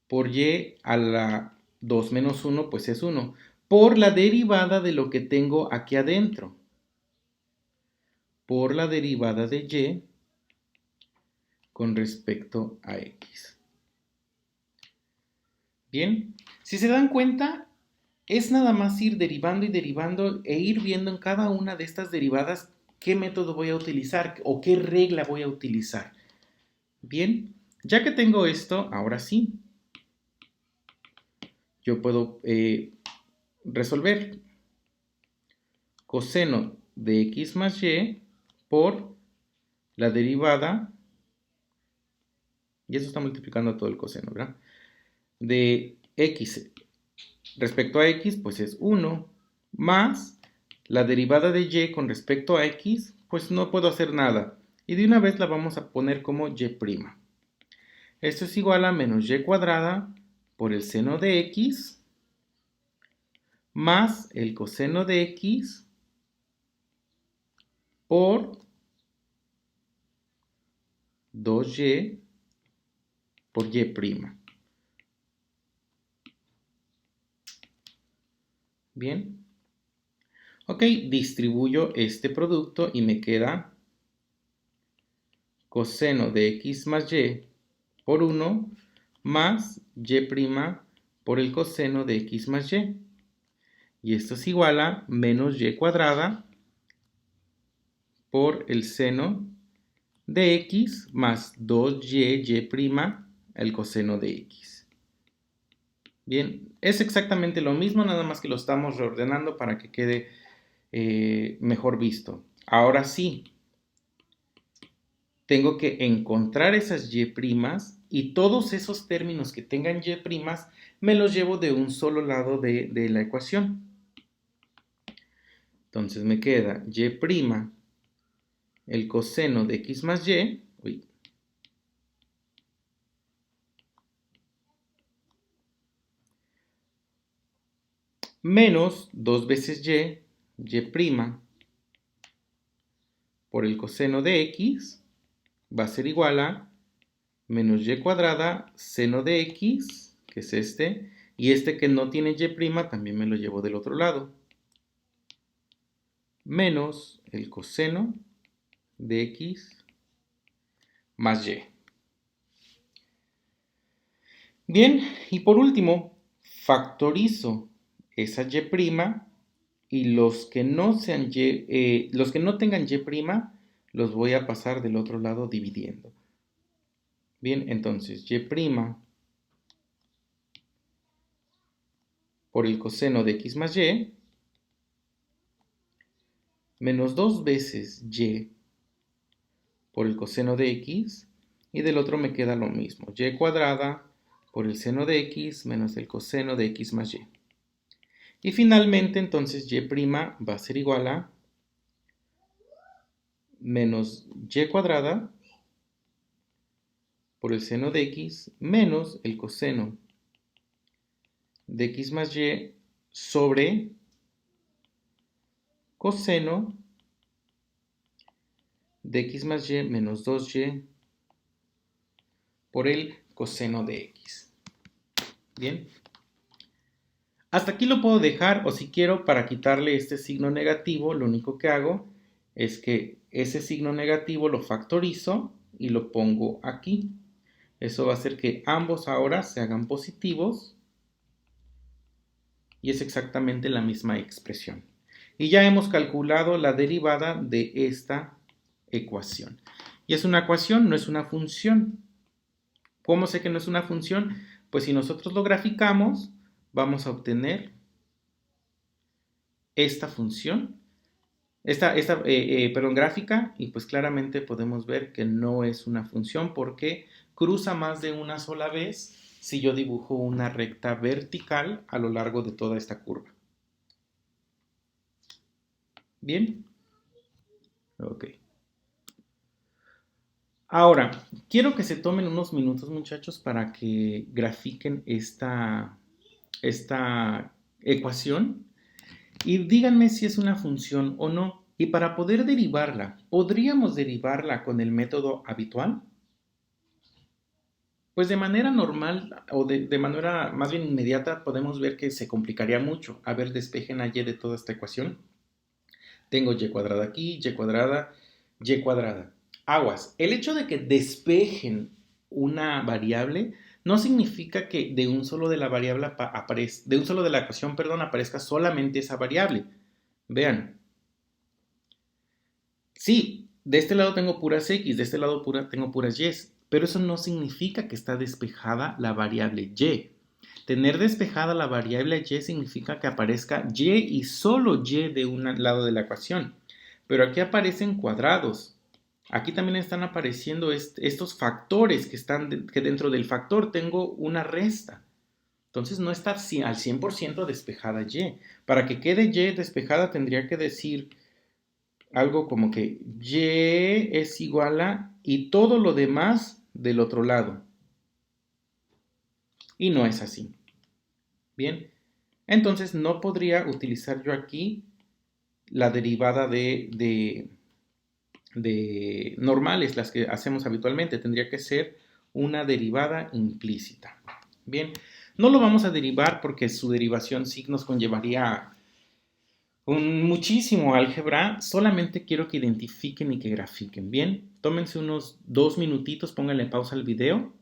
por y a la 2 menos 1, pues es 1, por la derivada de lo que tengo aquí adentro, por la derivada de y con respecto a x. Bien, si se dan cuenta, es nada más ir derivando y derivando e ir viendo en cada una de estas derivadas qué método voy a utilizar o qué regla voy a utilizar. Bien, ya que tengo esto, ahora sí, yo puedo resolver. coseno de x más y por la derivada, y eso está multiplicando todo el coseno, ¿verdad? De x respecto a x, pues es 1, más la derivada de y con respecto a x, pues no puedo hacer nada. Y de una vez la vamos a poner como y'. Esto es igual a menos y cuadrada por el seno de x más el coseno de x por 2y por y'. Bien. Ok, distribuyo este producto y me queda coseno de x más y por 1 más y' por el coseno de x más y. Y esto es igual a menos y cuadrada por el seno de x más 2y' el coseno de x. Bien, es exactamente lo mismo, nada más que lo estamos reordenando para que quede mejor visto. Ahora sí, tengo que encontrar esas y' y todos esos términos que tengan y' me los llevo de un solo lado de la ecuación. Entonces me queda y', el coseno de x más y, menos 2 veces y' por el coseno de x, va a ser igual a menos y cuadrada seno de x, que es este, y este que no tiene y' también me lo llevo del otro lado, menos el coseno de x más y. Bien, y por último, factorizo esa y' y los que no tengan y', los voy a pasar del otro lado dividiendo. Bien, entonces y' por el coseno de x más y menos 2 veces y por el coseno de x, y del otro me queda lo mismo, y cuadrada por el seno de x menos el coseno de x más y. Y finalmente, entonces, y' va a ser igual a menos y cuadrada por el seno de x menos el coseno de x más y sobre coseno de x más y menos 2y por el coseno de x. Bien. Hasta aquí lo puedo dejar, o si quiero, para quitarle este signo negativo, lo único que hago es que ese signo negativo lo factorizo y lo pongo aquí. Eso va a hacer que ambos ahora se hagan positivos y es exactamente la misma expresión. Y ya hemos calculado la derivada de esta ecuación. Y es una ecuación, no es una función. ¿Cómo sé que no es una función? Pues si nosotros lo graficamos, vamos a obtener esta función, gráfica, y pues claramente podemos ver que no es una función porque cruza más de una sola vez si yo dibujo una recta vertical a lo largo de toda esta curva. ¿Bien? Ok. Ahora, quiero que se tomen unos minutos, muchachos, para que grafiquen esta ecuación y díganme si es una función o no. Y para poder derivarla, ¿podríamos derivarla con el método habitual? Pues de manera normal o de manera más bien inmediata podemos ver que se complicaría mucho. A ver, despejen a y de toda esta ecuación. Tengo y cuadrada aquí, y cuadrada, y cuadrada. Aguas, el hecho de que despejen una variable no significa que de un solo de la variable de un solo de la ecuación, perdón, aparezca solamente esa variable. Vean. Sí, de este lado tengo puras x, de este lado tengo puras y, pero eso no significa que está despejada la variable y. Tener despejada la variable y significa que aparezca y y solo y de un lado de la ecuación. Pero aquí aparecen cuadrados. Aquí también están apareciendo estos factores que dentro del factor tengo una resta. Entonces no está al 100% despejada y. Para que quede y despejada tendría que decir algo como que y es igual a y todo lo demás del otro lado. Y no es así. Bien, entonces no podría utilizar yo aquí la derivada de normales, las que hacemos habitualmente. Tendría que ser una derivada implícita. Bien, no lo vamos a derivar porque su derivación sí nos conllevaría muchísimo álgebra. Solamente quiero que identifiquen y que grafiquen. Bien, tómense unos 2 minutitos, pónganle pausa al video.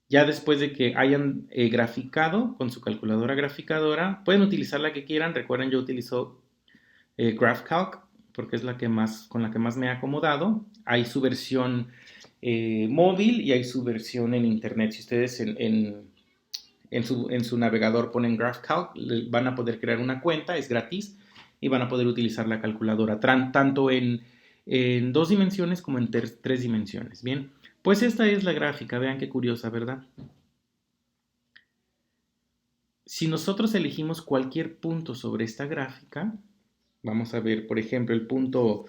Ya después de que hayan graficado con su calculadora graficadora, pueden utilizar la que quieran. Recuerden, yo utilizo GraphCalc porque es con la que más me he acomodado. Hay su versión móvil y hay su versión en internet. Si ustedes en su navegador ponen GraphCalc, van a poder crear una cuenta, es gratis, y van a poder utilizar la calculadora tanto en 2 dimensiones como en 3 dimensiones. Bien, pues esta es la gráfica, vean qué curiosa, ¿verdad? Si nosotros elegimos cualquier punto sobre esta gráfica, vamos a ver, por ejemplo, el punto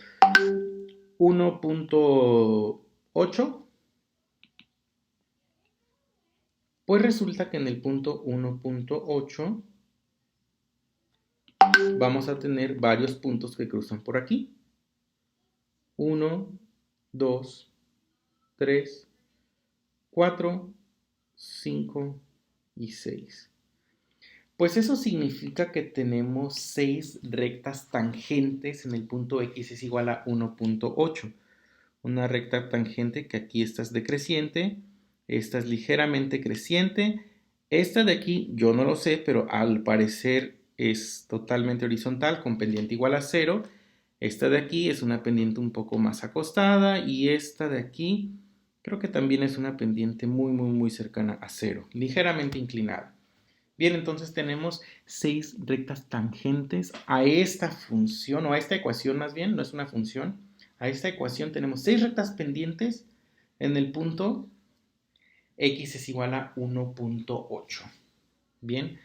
1.8, pues resulta que en el punto 1.8 vamos a tener varios puntos que cruzan por aquí. 1, 2, 3, 4, 5 y 6. Pues eso significa que tenemos 6 rectas tangentes en el punto X es igual a 1.8. Una recta tangente que aquí esta es decreciente, esta es ligeramente creciente. Esta de aquí yo no lo sé, pero al parecer es totalmente horizontal con pendiente igual a 0. Esta de aquí es una pendiente un poco más acostada y esta de aquí creo que también es una pendiente muy cercana a 0, ligeramente inclinada. Bien, entonces tenemos 6 rectas tangentes a esta función, o a esta ecuación más bien, no es una función. A esta ecuación tenemos 6 rectas pendientes en el punto X es igual a 1.8. Bien,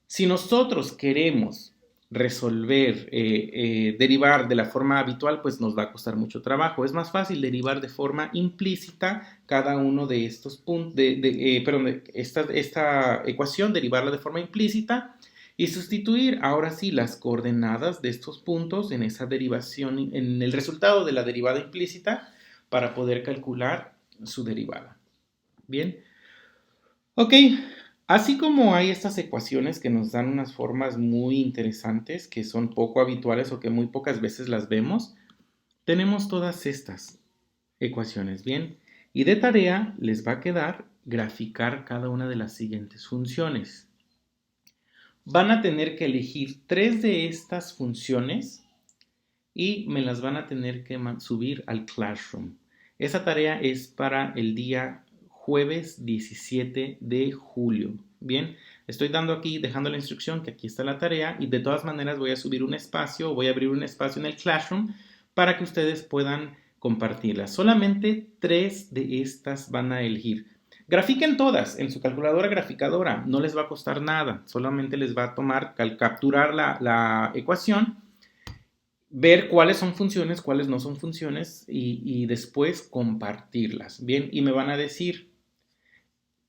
si nosotros queremos resolver, derivar de la forma habitual, pues nos va a costar mucho trabajo. Es más fácil derivar de forma implícita cada uno de estos puntos, esta ecuación, derivarla de forma implícita y sustituir ahora sí las coordenadas de estos puntos en esa derivación, en el resultado de la derivada implícita para poder calcular su derivada. Bien, ok. Así como hay estas ecuaciones que nos dan unas formas muy interesantes, que son poco habituales o que muy pocas veces las vemos, tenemos todas estas ecuaciones, ¿bien? Y de tarea les va a quedar graficar cada una de las siguientes funciones. Van a tener que elegir 3 de estas funciones y me las van a tener que subir al Classroom. Esa tarea es para el día jueves 17 de julio. Bien, estoy dejando la instrucción que aquí está la tarea y de todas maneras voy a abrir un espacio en el Classroom para que ustedes puedan compartirlas. Solamente 3 de estas van a elegir. Grafiquen todas en su calculadora graficadora, no les va a costar nada, solamente les va a tomar capturar la ecuación, ver cuáles son funciones, cuáles no son funciones y después compartirlas. Bien, y me van a decir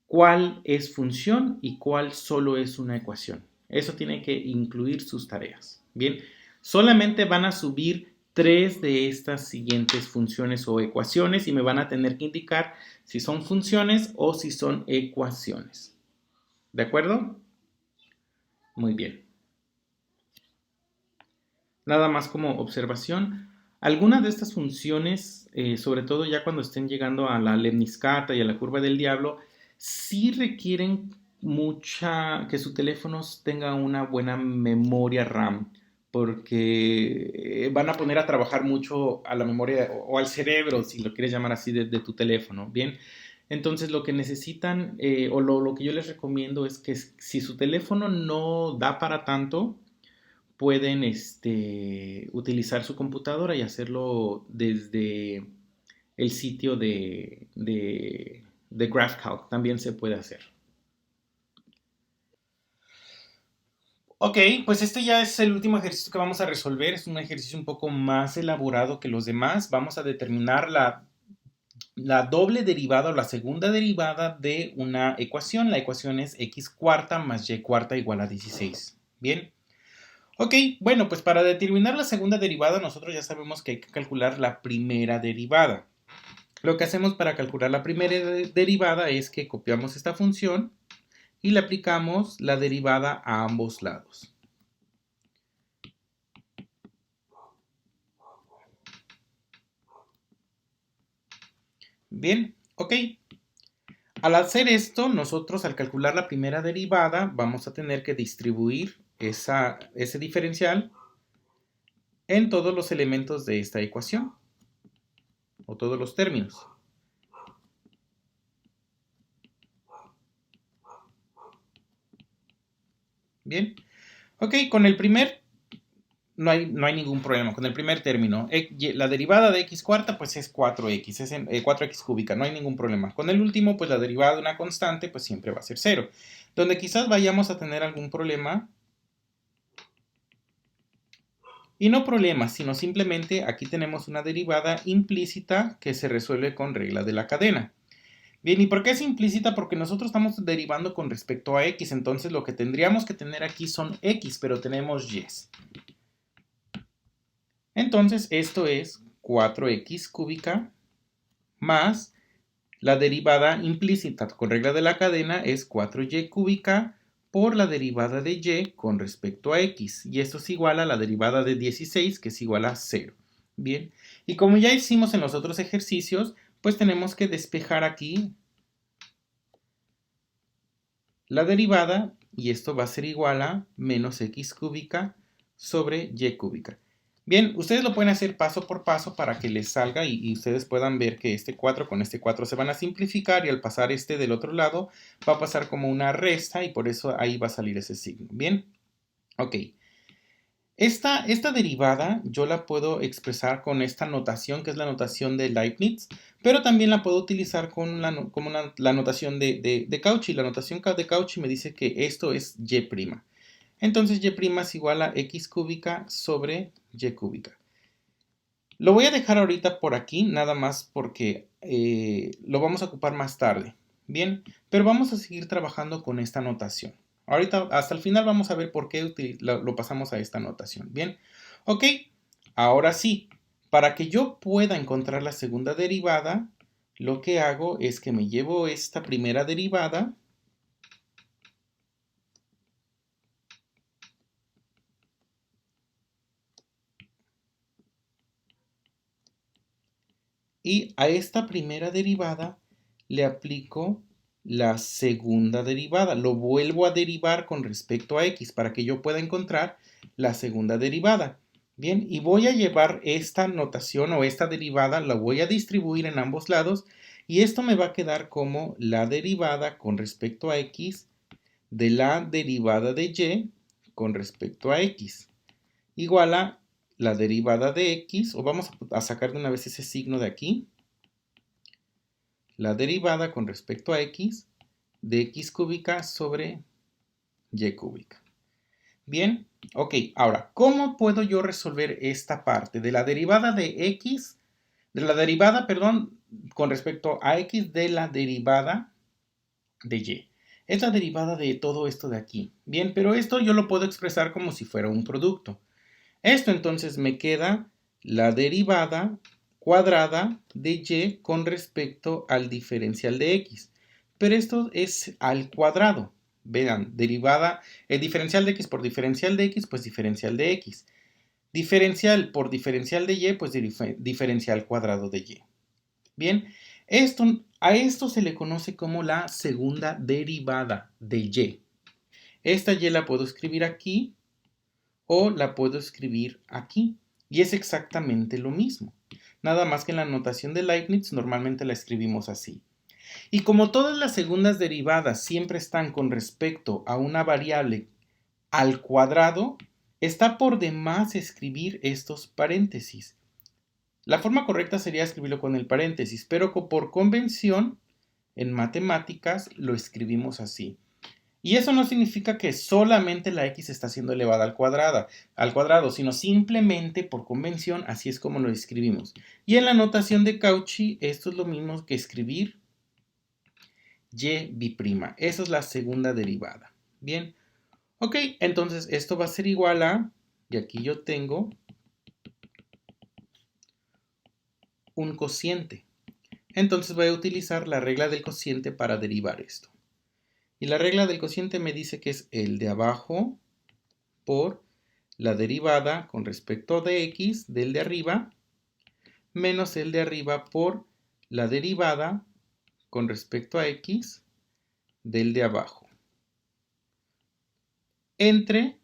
cuál es función y cuál solo es una ecuación. Eso tiene que incluir sus tareas. Bien, solamente van a subir 3 de estas siguientes funciones o ecuaciones y me van a tener que indicar si son funciones o si son ecuaciones. ¿De acuerdo? Muy bien. Nada más como observación, algunas de estas funciones, sobre todo ya cuando estén llegando a la lemniscata y a la curva del diablo, sí requieren que su teléfono tenga una buena memoria RAM, porque van a poner a trabajar mucho a la memoria o al cerebro, si lo quieres llamar así, de tu teléfono. Bien, entonces lo que necesitan o lo que yo les recomiendo es que si su teléfono no da para tanto, pueden utilizar su computadora y hacerlo desde el sitio de GraphCalc. También se puede hacer. Ok, pues este ya es el último ejercicio que vamos a resolver. Es un ejercicio un poco más elaborado que los demás. Vamos a determinar la doble derivada o la segunda derivada de una ecuación. La ecuación es x cuarta más y cuarta igual a 16. Bien. Ok, bueno, pues para determinar la segunda derivada nosotros ya sabemos que hay que calcular la primera derivada. Lo que hacemos para calcular la primera derivada es que copiamos esta función y le aplicamos la derivada a ambos lados. Bien, ok. Al hacer esto, nosotros al calcular la primera derivada vamos a tener que distribuir ese diferencial en todos los elementos de esta ecuación o todos los términos. Bien, ok, con el primer no hay ningún problema. Con el primer término, la derivada de x cuarta pues es 4x, es 4x cúbica, no hay ningún problema. Con el último, pues la derivada de una constante pues siempre va a ser 0. Donde quizás vayamos a tener algún problema, y no problema, sino simplemente aquí tenemos una derivada implícita que se resuelve con regla de la cadena. Bien, ¿y por qué es implícita? Porque nosotros estamos derivando con respecto a x, entonces lo que tendríamos que tener aquí son x, pero tenemos y. Entonces esto es 4x cúbica más la derivada implícita con regla de la cadena es 4y cúbica por la derivada de y con respecto a x. Y esto es igual a la derivada de 16, que es igual a 0. Bien, y como ya hicimos en los otros ejercicios, pues tenemos que despejar aquí la derivada, y esto va a ser igual a menos x cúbica sobre y cúbica. Bien, ustedes lo pueden hacer paso por paso para que les salga y ustedes puedan ver que este 4 con este 4 se van a simplificar y al pasar este del otro lado va a pasar como una resta y por eso ahí va a salir ese signo. Bien, ok. Esta derivada yo la puedo expresar con esta notación que es la notación de Leibniz, pero también la puedo utilizar con la notación de Cauchy. La notación de Cauchy me dice que esto es y'. Entonces y' es igual a x cúbica sobre y cúbica. Lo voy a dejar ahorita por aquí, nada más porque lo vamos a ocupar más tarde. Bien, pero vamos a seguir trabajando con esta notación. Ahorita, hasta el final vamos a ver por qué lo pasamos a esta notación. Bien, ok, ahora sí, para que yo pueda encontrar la segunda derivada, lo que hago es que me llevo esta primera derivada y a esta primera derivada le aplico la segunda derivada. Lo vuelvo a derivar con respecto a x para que yo pueda encontrar la segunda derivada. Bien, y voy a llevar esta notación o esta derivada, la voy a distribuir en ambos lados y esto me va a quedar como la derivada con respecto a x de la derivada de y con respecto a x igual a la derivada de x, o vamos a sacar de una vez ese signo de aquí, la derivada con respecto a x de x cúbica sobre y cúbica. Bien, ok, ahora, ¿cómo puedo yo resolver esta parte de la derivada de x, perdón, con respecto a x de la derivada de y? Es la derivada de todo esto de aquí. Bien, pero esto yo lo puedo expresar como si fuera un producto. Esto entonces me queda la derivada cuadrada de y con respecto al diferencial de x. Pero esto es al cuadrado. Vean, derivada, el diferencial de x por diferencial de x, pues diferencial de x. Diferencial por diferencial de y, pues diferencial cuadrado de y. Bien, a esto se le conoce como la segunda derivada de y. Esta y la puedo escribir aquí o la puedo escribir aquí. Y es exactamente lo mismo. Nada más que en la notación de Leibniz normalmente la escribimos así. Y como todas las segundas derivadas siempre están con respecto a una variable al cuadrado, está por demás escribir estos paréntesis. La forma correcta sería escribirlo con el paréntesis, pero por convención en matemáticas lo escribimos así. Y eso no significa que solamente la x está siendo elevada al cuadrado, sino simplemente por convención así es como lo escribimos. Y en la notación de Cauchy esto es lo mismo que escribir y bi'prima. Esa es la segunda derivada. Bien, ok, entonces esto va a ser igual a, y aquí yo tengo un cociente. Entonces voy a utilizar la regla del cociente para derivar esto. Y la regla del cociente me dice que es el de abajo por la derivada con respecto de x del de arriba menos el de arriba por la derivada con respecto a x del de abajo entre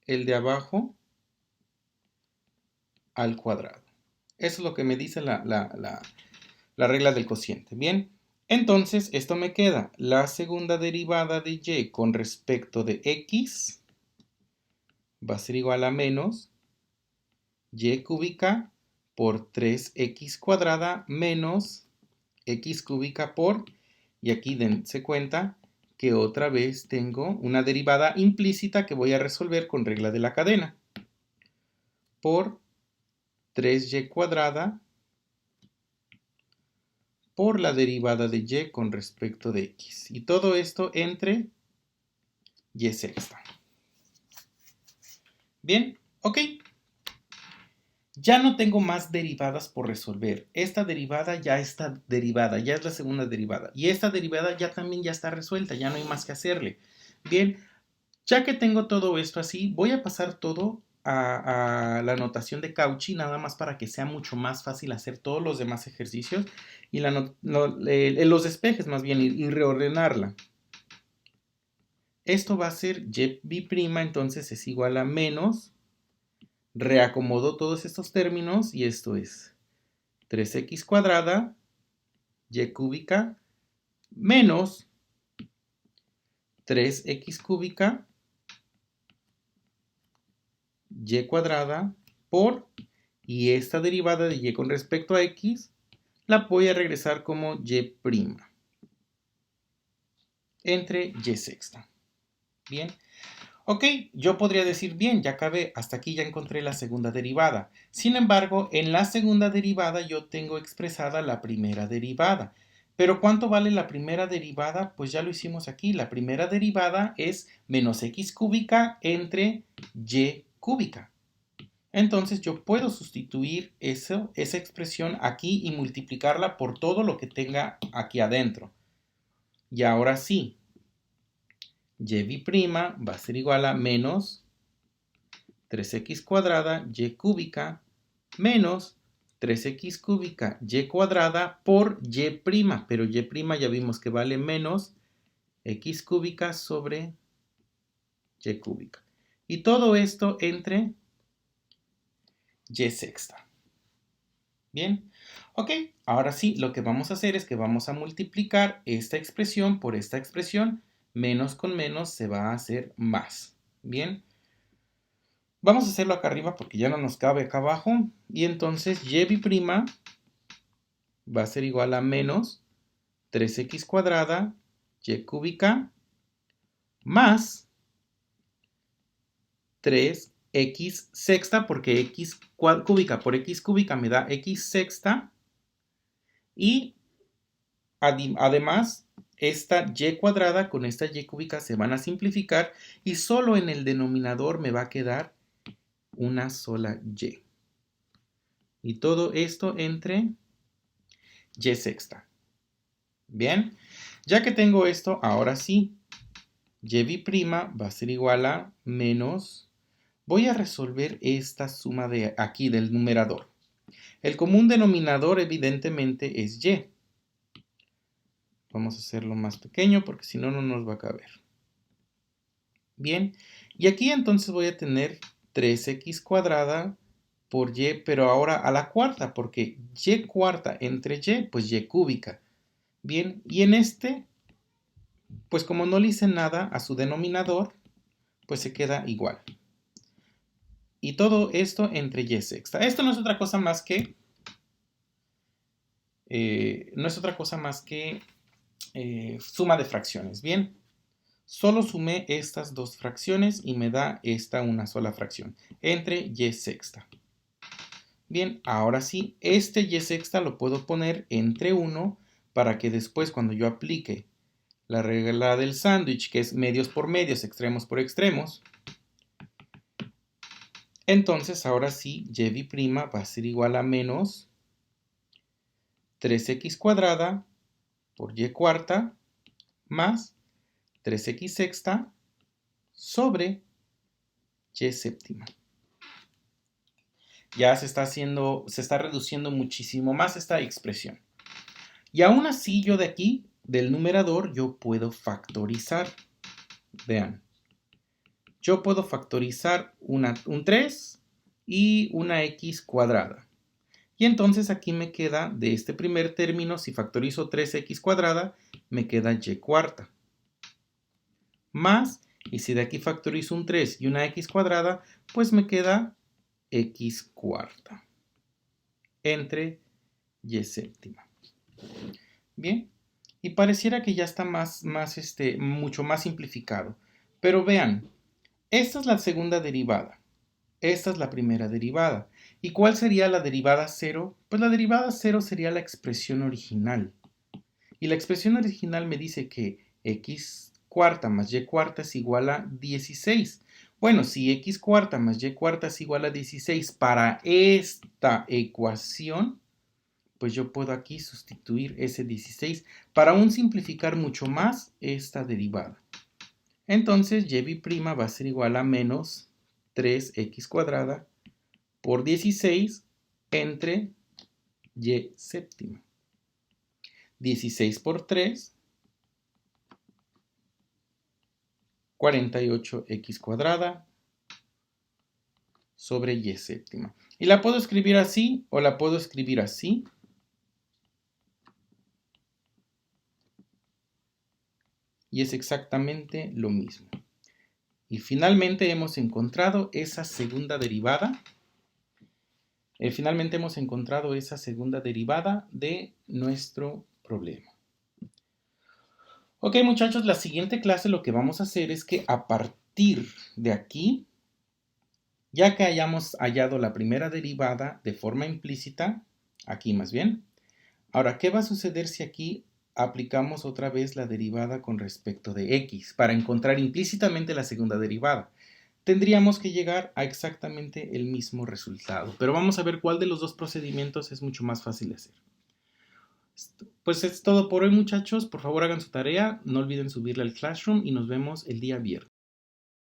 el de abajo al cuadrado. Eso es lo que me dice la regla del cociente. Bien, entonces esto me queda la segunda derivada de y con respecto de x va a ser igual a menos y cúbica por 3x cuadrada menos x cúbica por, y aquí dense cuenta que otra vez tengo una derivada implícita que voy a resolver con regla de la cadena, por 3y cuadrada por la derivada de y con respecto de x. Y todo esto entre y sexta. Bien, ok. Ya no tengo más derivadas por resolver. Esta derivada ya está derivada, ya es la segunda derivada. Y esta derivada ya también ya está resuelta, ya no hay más que hacerle. Bien, ya que tengo todo esto así, voy a pasar todo a la notación de Cauchy, nada más para que sea mucho más fácil hacer todos los demás ejercicios y los despejes más bien y reordenarla. Esto va a ser y bi'prima, entonces es igual a menos, reacomodo todos estos términos y esto es 3x cuadrada y cúbica menos 3x cúbica y cuadrada por, y esta derivada de y con respecto a x la voy a regresar como y' entre y sexta. Bien. Ok, yo podría decir, bien, ya acabé, hasta aquí ya encontré la segunda derivada. Sin embargo, en la segunda derivada yo tengo expresada la primera derivada. Pero ¿cuánto vale la primera derivada? Pues ya lo hicimos aquí. La primera derivada es menos x cúbica entre y cúbica. Entonces yo puedo sustituir esa expresión aquí y multiplicarla por todo lo que tenga aquí adentro. Y ahora sí, y bi'prima va a ser igual a menos 3x cuadrada y cúbica menos 3x cúbica y cuadrada por y prima, pero y prima ya vimos que vale menos x cúbica sobre y cúbica. Y todo esto entre y sexta. Bien, ok, ahora sí, lo que vamos a hacer es que vamos a multiplicar esta expresión por esta expresión, menos con menos se va a hacer más. Bien, vamos a hacerlo acá arriba porque ya no nos cabe acá abajo. Y entonces y bi'prima va a ser igual a menos 3x cuadrada y cúbica más 3x sexta, porque x cúbica por x cúbica me da x sexta. Y además, esta y cuadrada con esta y cúbica se van a simplificar y solo en el denominador me va a quedar una sola y. Y todo esto entre y sexta. Bien, ya que tengo esto, ahora sí, y bi'prima va a ser igual a menos, voy a resolver esta suma de aquí del numerador. El común denominador evidentemente es y. Vamos a hacerlo más pequeño porque si no, no nos va a caber. Bien, y aquí entonces voy a tener 3x cuadrada por y, pero ahora a la cuarta, porque y cuarta entre y, pues y cúbica. Bien, y en este, pues como no le hice nada a su denominador, pues se queda igual. Y todo esto entre y sexta. Esto no es otra cosa más que suma de fracciones. Bien, solo sumé estas dos fracciones y me da esta una sola fracción, entre y sexta. Bien, ahora sí, este y sexta lo puedo poner entre 1 para que después cuando yo aplique la regla del sándwich, que es medios por medios, extremos por extremos, entonces ahora sí, y' va a ser igual a menos 3x cuadrada por y cuarta más 3x sexta sobre y séptima. Ya se está reduciendo muchísimo más esta expresión. Y aún así yo de aquí, del numerador, yo puedo factorizar. Vean, yo puedo factorizar un 3 y una x cuadrada. Y entonces aquí me queda, de este primer término, si factorizo 3x cuadrada, me queda y cuarta. Más, y si de aquí factorizo un 3 y una x cuadrada, pues me queda x cuarta entre y séptima. Bien, y pareciera que ya está mucho más simplificado. Pero vean, esta es la segunda derivada. Esta es la primera derivada. ¿Y cuál sería la derivada 0? Pues la derivada 0 sería la expresión original. Y la expresión original me dice que x cuarta más y cuarta es igual a 16. Bueno, si x cuarta más y cuarta es igual a 16 para esta ecuación, pues yo puedo aquí sustituir ese 16 para aún simplificar mucho más esta derivada. Entonces, y' va a ser igual a menos 3x cuadrada por 16 entre y séptima. 16 por 3, 48x cuadrada sobre y séptima. Y la puedo escribir así o la puedo escribir así. Y es exactamente lo mismo. Y finalmente hemos encontrado esa segunda derivada. De nuestro problema. Ok, muchachos, la siguiente clase lo que vamos a hacer es que a partir de aquí, ya que hayamos hallado la primera derivada de forma implícita, aquí más bien, ahora, ¿qué va a suceder si aquí aplicamos otra vez la derivada con respecto de x para encontrar implícitamente la segunda derivada? Tendríamos que llegar a exactamente el mismo resultado, pero vamos a ver cuál de los dos procedimientos es mucho más fácil de hacer. Pues es todo por hoy, muchachos. Por favor, hagan su tarea. No olviden subirla al Classroom y nos vemos el día viernes.